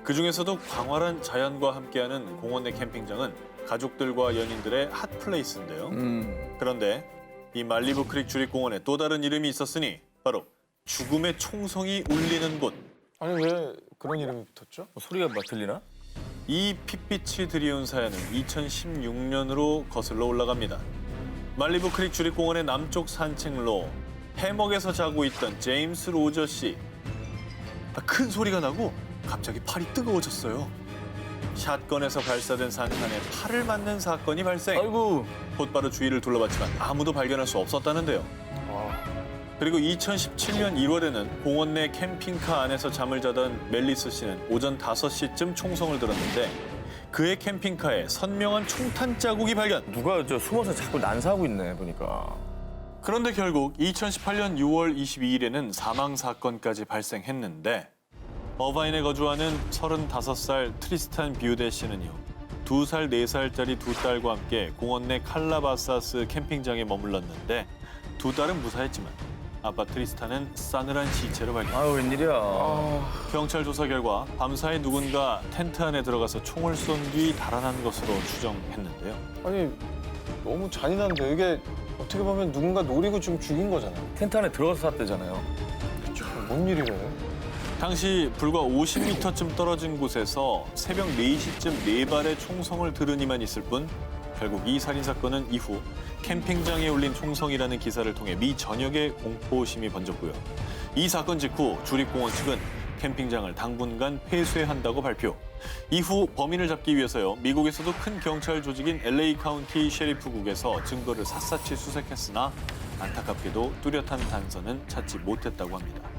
그중에서도 광활한 자연과 함께하는 공원 내 캠핑장은 가족들과 연인들의 핫플레이스인데요. 그런데 이 말리부 크릭 주립공원에 또 다른 이름이 있었으니 바로 죽음의 총성이 울리는 곳. 아니 왜 그런 이름이 붙었죠? 소리가 막 들리나? 이 핏빛이 드리운 사연은 2016년으로 거슬러 올라갑니다. 말리부 크릭 주립공원의 남쪽 산책로 해먹에서 자고 있던 제임스 로저 씨. 큰 소리가 나고 갑자기 팔이 뜨거워졌어요. 샷건에서 발사된 산탄에 팔을 맞는 사건이 발생. 아이고. 곧바로 주위를 둘러봤지만 아무도 발견할 수 없었다는데요. 그리고 2017년 1월에는 공원 내 캠핑카 안에서 잠을 자던 멜리스 씨는 오전 5시쯤 총성을 들었는데 그의 캠핑카에 선명한 총탄 자국이 발견. 누가 저 숨어서 자꾸 난사하고 있네 보니까. 그런데 결국 2018년 6월 22일에는 사망 사건까지 발생했는데 어바인에 거주하는 35살 트리스탄 비우데 씨는요. 2살, 4살짜리 두 딸과 함께 공원 내 칼라바사스 캠핑장에 머물렀는데 두 딸은 무사했지만 아빠 트리스탄은 싸늘한 시체로 발견. 아유 웬일이야. 경찰 조사 결과 밤사이 누군가 텐트 안에 들어가서 총을 쏜 뒤 달아난 것으로 추정했는데요. 아니 너무 잔인한데 이게 어떻게 보면 누군가 노리고 좀 죽인 거잖아요. 텐트 안에 들어가서 샀대잖아요. 뭔 일이래? 당시 불과 50m쯤 떨어진 곳에서 새벽 4시쯤 4발의 총성을 들으니만 있을 뿐 결국 이 살인사건은 이후 캠핑장에 울린 총성이라는 기사를 통해 미 전역에 공포심이 번졌고요. 이 사건 직후 주립공원 측은 캠핑장을 당분간 폐쇄해야 한다고 발표. 이후 범인을 잡기 위해서요. 미국에서도 큰 경찰 조직인 LA 카운티 셰리프국에서 증거를 샅샅이 수색했으나 안타깝게도 뚜렷한 단서는 찾지 못했다고 합니다.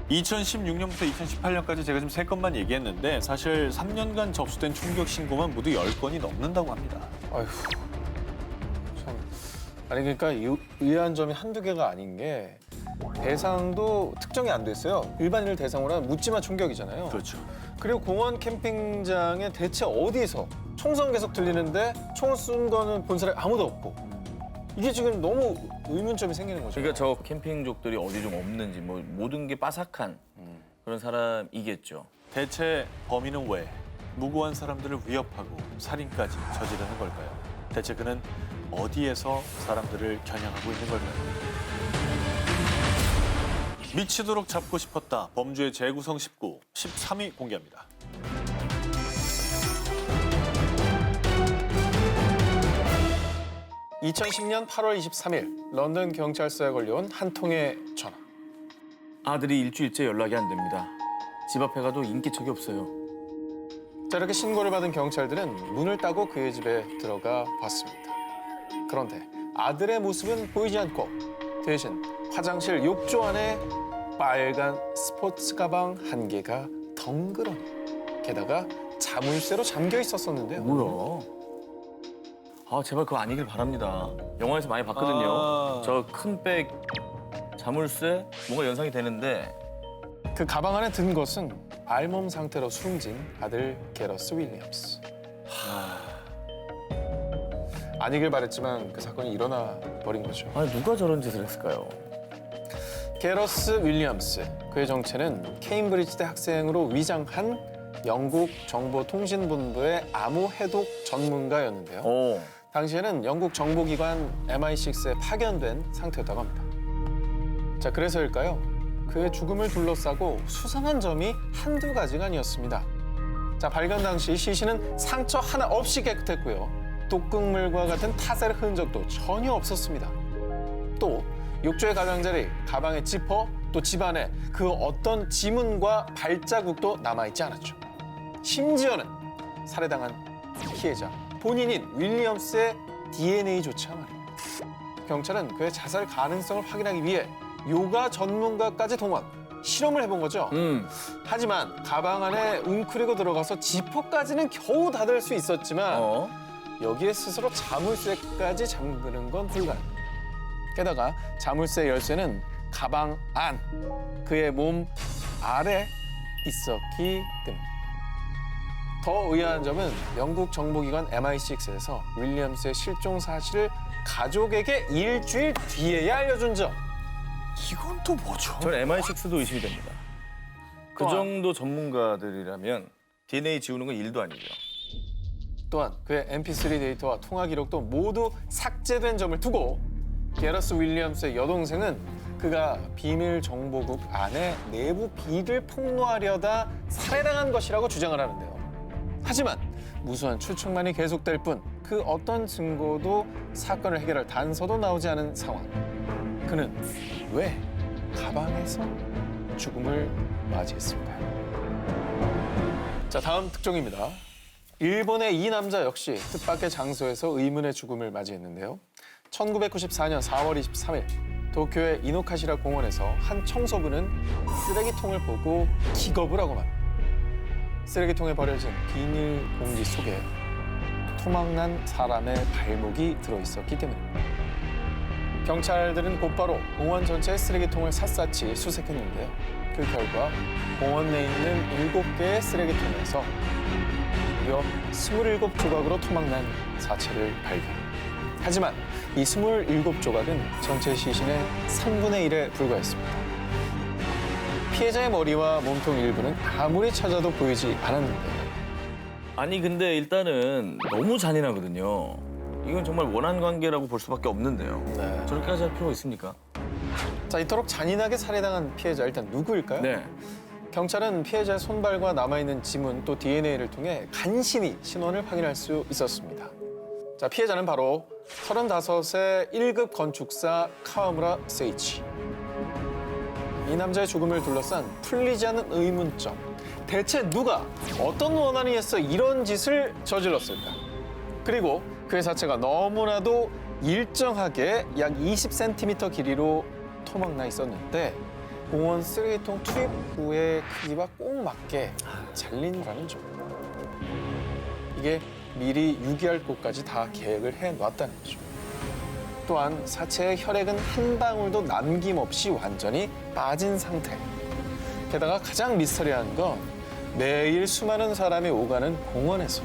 2016년부터 2018년까지 제가 지금 3건만 얘기했는데 사실 3년간 접수된 총격 신고만 모두 10건이 넘는다고 합니다. 아휴, 참. 아니 그러니까 의아한 점이 한두 개가 아닌 게 대상도 특정이 안 됐어요. 일반인을 대상으로 한 묻지마 총격이잖아요. 그렇죠. 그리고 공원 캠핑장에 대체 어디서 총성 계속 들리는데 총을 쏜 거는 본 사람이 아무도 없고 이게 지금 너무 의문점이 생기는 거죠. 그러니까 저 캠핑족들이 어디 좀 없는지 뭐 모든 게 빠삭한 그런 사람이겠죠. 대체 범인은 왜 무고한 사람들을 위협하고 살인까지 저지르는 걸까요? 대체 그는 어디에서 사람들을 겨냥하고 있는 걸까요? 미치도록 잡고 싶었다. 범죄의 재구성 19, 13위 공개합니다. (2010년 8월 23일) 런던 경찰서에 걸려온 한 통의 전화. 아들이 일주일째 연락이 안 됩니다. 집 앞에 가도 인기척이 없어요. 자, 이렇게 신고를 받은 경찰들은 문을 따고 그의 집에 들어가 봤습니다. 그런데 아들의 모습은 보이지 않고 대신 화장실 욕조 안에 빨간 스포츠 가방 한 개가 덩그러니 게다가 자물쇠로 잠겨 있었었는데요. 뭐야? 아 제발 그거 아니길 바랍니다. 영화에서 많이 봤거든요. 저 큰 백 자물쇠 뭔가 연상이 되는데 그 가방 안에 든 것은 알몸 상태로 숨진 아들 게러스 윌리엄스. 아니길 바랬지만 그 사건이 일어나 버린 거죠. 아니 누가 저런 짓을 했을까요? 게러스 윌리엄스, 그의 정체는 케임브리지대 학생으로 위장한 영국 정보통신본부의 암호 해독 전문가였는데요. 오. 당시에는 영국 정보기관 MI6에 파견된 상태였다고 합니다. 자, 그래서일까요? 그의 죽음을 둘러싸고 수상한 점이 한두 가지가 아니었습니다. 자, 발견 당시 시신은 상처 하나 없이 깨끗했고요. 독극물과 같은 타살 흔적도 전혀 없었습니다. 또 욕조의 가장자리, 가방의 지퍼, 또 집안에 그 어떤 지문과 발자국도 남아있지 않았죠. 심지어는 살해당한 피해자 본인인 윌리엄스의 DNA조차 말입니다. 경찰은 그의 자살 가능성을 확인하기 위해 요가 전문가까지 동원, 실험을 해본 거죠. 하지만 가방 안에 웅크리고 들어가서 지퍼까지는 겨우 닫을 수 있었지만 여기에 스스로 자물쇠까지 잠그는 건 불가능. 게다가 자물쇠 열쇠는 가방 안, 그의 몸 아래 있었기 때문에. 더 의아한 점은 영국 정보기관 MI6에서 윌리엄스의 실종 사실을 가족에게 일주일 뒤에야 알려준 점. 이건 또 뭐죠? 저는 MI6도 의심이 됩니다. 그 정도 전문가들이라면 DNA 지우는 건 일도 아니죠. 또한 그의 MP3 데이터와 통화 기록도 모두 삭제된 점을 두고 게러스 윌리엄스의 여동생은 그가 비밀 정보국 안에 내부 비리를 폭로하려다 살해당한 것이라고 주장을 하는데요. 하지만 무수한 추측만이 계속될 뿐 그 어떤 증거도 사건을 해결할 단서도 나오지 않은 상황. 그는 왜 가방에서 죽음을 맞이했을까요? 자, 다음 특종입니다. 일본의 이 남자 역시 뜻밖의 장소에서 의문의 죽음을 맞이했는데요. 1994년 4월 23일 도쿄의 이노카시라 공원에서 한 청소부는 쓰레기통을 보고 기겁을 하고 맙니다. 쓰레기통에 버려진 비닐 봉지 속에 토막난 사람의 발목이 들어있었기 때문입니다. 경찰들은 곧바로 공원 전체의 쓰레기통을 샅샅이 수색했는데요. 그 결과 공원 내에 있는 7개의 쓰레기통에서 무려 27조각으로 토막난 사체를 발견. 하지만 이 27조각은 전체 시신의 3분의 1에 불과했습니다. 피해자의 머리와 몸통 일부는 아무리 찾아도 보이지 않았는데 아니 근데 일단은 너무 잔인하거든요. 이건 정말 원한 관계라고 볼 수밖에 없는데요. 네. 저렇게까지 할 필요가 있습니까? 자, 이토록 잔인하게 살해당한 피해자 일단 누구일까요? 네. 경찰은 피해자의 손발과 남아있는 지문 또 DNA를 통해 간신히 신원을 확인할 수 있었습니다. 자, 피해자는 바로 35세 1급 건축사 카와무라 세이치. 이 남자의 죽음을 둘러싼 풀리지 않는 의문점. 대체 누가 어떤 원한이 있어 이런 짓을 저질렀을까? 그리고 그의 사체가 너무나도 일정하게 약 20cm 길이로 토막나 있었는데 공원 쓰레기통 투입구의 크기와 꼭 맞게 잘린다는 점. 이게 미리 유기할 곳까지 다 계획을 해놨다는 거죠. 또한 사체의 혈액은 한 방울도 남김없이 완전히 빠진 상태. 게다가 가장 미스터리한 건 매일 수많은 사람이 오가는 공원에서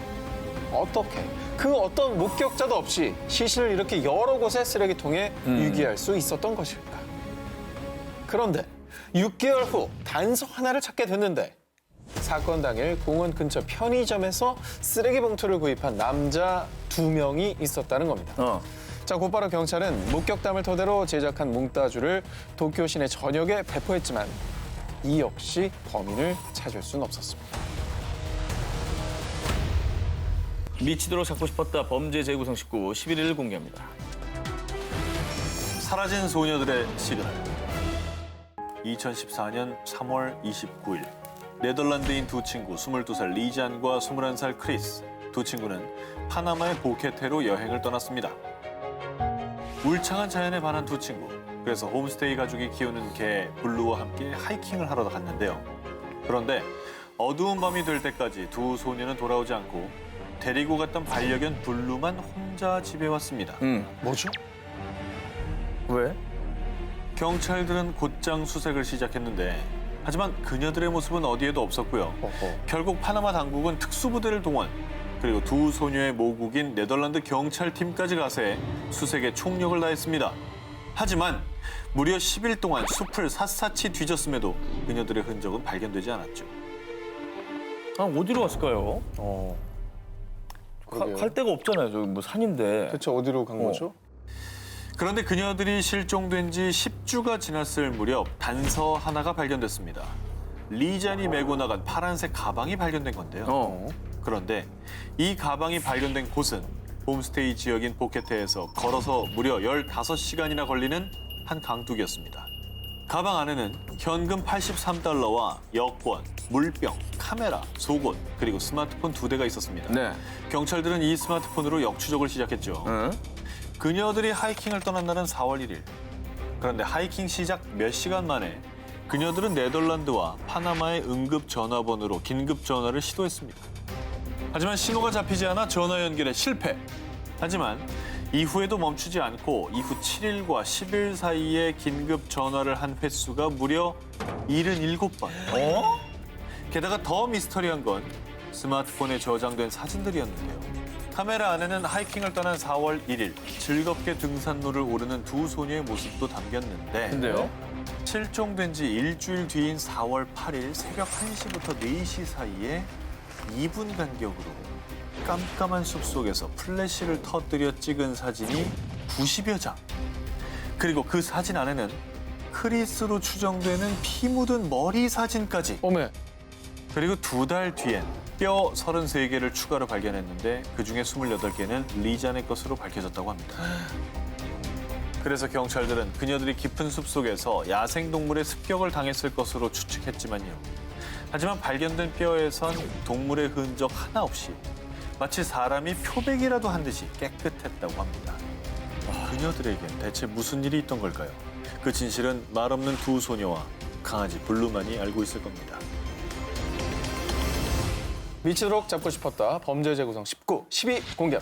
어떻게 그 어떤 목격자도 없이 시신을 이렇게 여러 곳에 쓰레기통에 유기할 수 있었던 것일까? 그런데 6개월 후 단서 하나를 찾게 됐는데 사건 당일 공원 근처 편의점에서 쓰레기 봉투를 구입한 남자 2명이 있었다는 겁니다. 자, 곧바로 경찰은 목격담을 토대로 제작한 몽따주를 도쿄 시내 전역에 배포했지만 이 역시 범인을 찾을 수는 없었습니다. 미치도록 잡고 싶었다 범죄 재구성 19 11일 공개합니다. 사라진 소녀들의 시그널. 2014년 3월 29일 네덜란드인 두 친구 22살 리잔과 21살 크리스. 두 친구는 파나마의 보케테로 여행을 떠났습니다. 울창한 자연에 반한 두 친구. 그래서 홈스테이 가족이 키우는 개 블루와 함께 하이킹을 하러 갔는데요. 그런데 어두운 밤이 될 때까지 두 소녀는 돌아오지 않고 데리고 갔던 반려견 블루만 혼자 집에 왔습니다. 뭐죠? 왜? 경찰들은 곧장 수색을 시작했는데 하지만 그녀들의 모습은 어디에도 없었고요. 결국 파나마 당국은 특수부대를 동원, 그리고 두 소녀의 모국인 네덜란드 경찰팀까지 가세해 수색에 총력을 다했습니다. 하지만 무려 10일 동안 숲을 샅샅이 뒤졌음에도 그녀들의 흔적은 발견되지 않았죠. 아, 어디로 갔을까요? 그러게요. 갈 데가 없잖아요. 저기 뭐 산인데. 대체 어디로 간 거죠? 그런데 그녀들이 실종된 지 10주가 지났을 무렵 단서 하나가 발견됐습니다. 리잔이 메고 나간 파란색 가방이 발견된 건데요. 그런데 이 가방이 발견된 곳은 홈스테이 지역인 보케테에서 걸어서 무려 15시간이나 걸리는 한 강둑이었습니다. 가방 안에는 현금 83달러와 여권, 물병, 카메라, 속옷, 그리고 스마트폰 2대가 있었습니다. 네. 경찰들은 이 스마트폰으로 역추적을 시작했죠. 그녀들이 하이킹을 떠난 날은 4월 1일. 그런데 하이킹 시작 몇 시간 만에 그녀들은 네덜란드와 파나마의 응급 전화번호로 긴급 전화를 시도했습니다. 하지만 신호가 잡히지 않아 전화 연결에 실패. 하지만 이후에도 멈추지 않고 이후 7일과 10일 사이에 긴급 전화를 한 횟수가 무려 77번. 게다가 더 미스터리한 건 스마트폰에 저장된 사진들이었는데요. 카메라 안에는 하이킹을 떠난 4월 1일 즐겁게 등산로를 오르는 두 소녀의 모습도 담겼는데 근데요? 실종된 지 일주일 뒤인 4월 8일 새벽 1시부터 4시 사이에 2분 간격으로 깜깜한 숲속에서 플래시를 터뜨려 찍은 사진이 90여 장. 그리고 그 사진 안에는 크리스로 추정되는 피 묻은 머리 사진까지. 어메. 그리고 2달 뒤엔 뼈 33개를 추가로 발견했는데 그중에 28개는 리잔의 것으로 밝혀졌다고 합니다. 그래서 경찰들은 그녀들이 깊은 숲속에서 야생동물의 습격을 당했을 것으로 추측했지만요. 하지만 발견된 뼈에선 동물의 흔적 하나 없이 마치 사람이 표백이라도 한 듯이 깨끗했다고 합니다. 그녀들에겐 대체 무슨 일이 있던 걸까요? 그 진실은 말없는 두 소녀와 강아지 블루만이 알고 있을 겁니다. 미치도록 잡고 싶었다 범죄 재구성 19, 12 공개.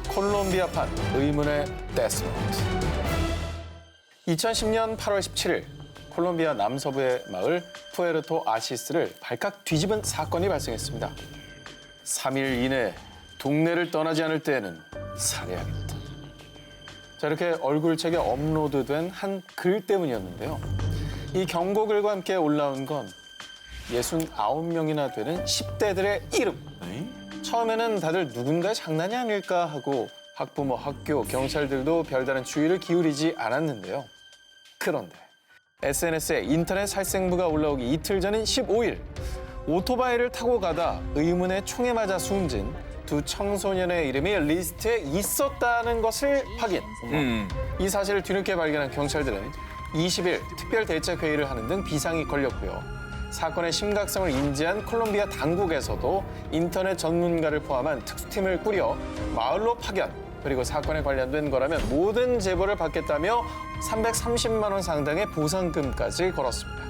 콜롬비아판 의문의 데스노트. 2010년 8월 17일 콜롬비아 남서부의 마을 푸에르토 아시스를 발칵 뒤집은 사건이 발생했습니다. 3일 이내 동네를 떠나지 않을 때에는 살해하겠다. 자, 이렇게 얼굴책에 업로드된 한 글 때문이었는데요. 이 경고글과 함께 올라온 건 69명이나 되는 10대들의 이름. 처음에는 다들 누군가의 장난이 아닐까 하고 학부모, 학교, 경찰들도 별다른 주의를 기울이지 않았는데요. 그런데 SNS에 인터넷 살생부가 올라오기 이틀 전인 15일 오토바이를 타고 가다 의문의 총에 맞아 숨진 두 청소년의 이름이 리스트에 있었다는 것을 확인. 이 사실을 뒤늦게 발견한 경찰들은 20일 특별대책회의를 하는 등 비상이 걸렸고요. 사건의 심각성을 인지한 콜롬비아 당국에서도 인터넷 전문가를 포함한 특수팀을 꾸려 마을로 파견, 그리고 사건에 관련된 거라면 모든 제보를 받겠다며 330만 원 상당의 보상금까지 걸었습니다.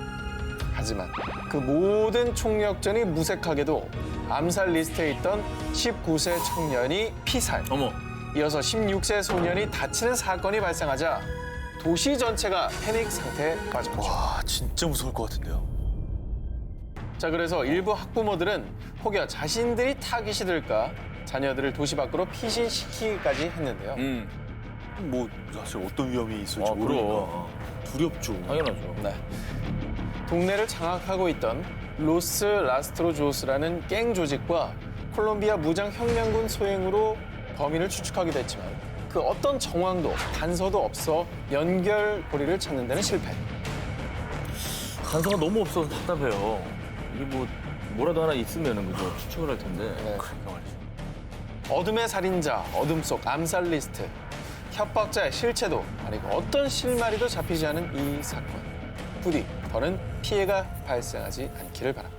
하지만 그 모든 총력전이 무색하게도 암살 리스트에 있던 19세 청년이 피살, 어머. 이어서 16세 소년이 다치는 사건이 발생하자 도시 전체가 패닉 상태에 빠진 거죠. 와, 진짜 무서울 것 같은데요. 자, 그래서 일부 학부모들은 혹여 자신들이 타깃이 될까 자녀들을 도시 밖으로 피신시키기까지 했는데요. 뭐 사실 어떤 위험이 있을지 아, 모르니까. 두렵죠. 당연하죠. 네. 동네를 장악하고 있던 로스 라스트로조스라는 갱 조직과 콜롬비아 무장혁명군 소행으로 범인을 추측하기도 했지만 그 어떤 정황도 단서도 없어 연결고리를 찾는 데는 실패. 단서가 너무 없어서 답답해요. 이게 뭐라도 하나 있으면은 그죠? 추측을 할 텐데. 그러니까 말이죠. 어둠의 살인자, 어둠 속 암살 리스트, 협박자의 실체도 아니고 어떤 실마리도 잡히지 않은 이 사건. 부디 더는 피해가 발생하지 않기를 바랍니다.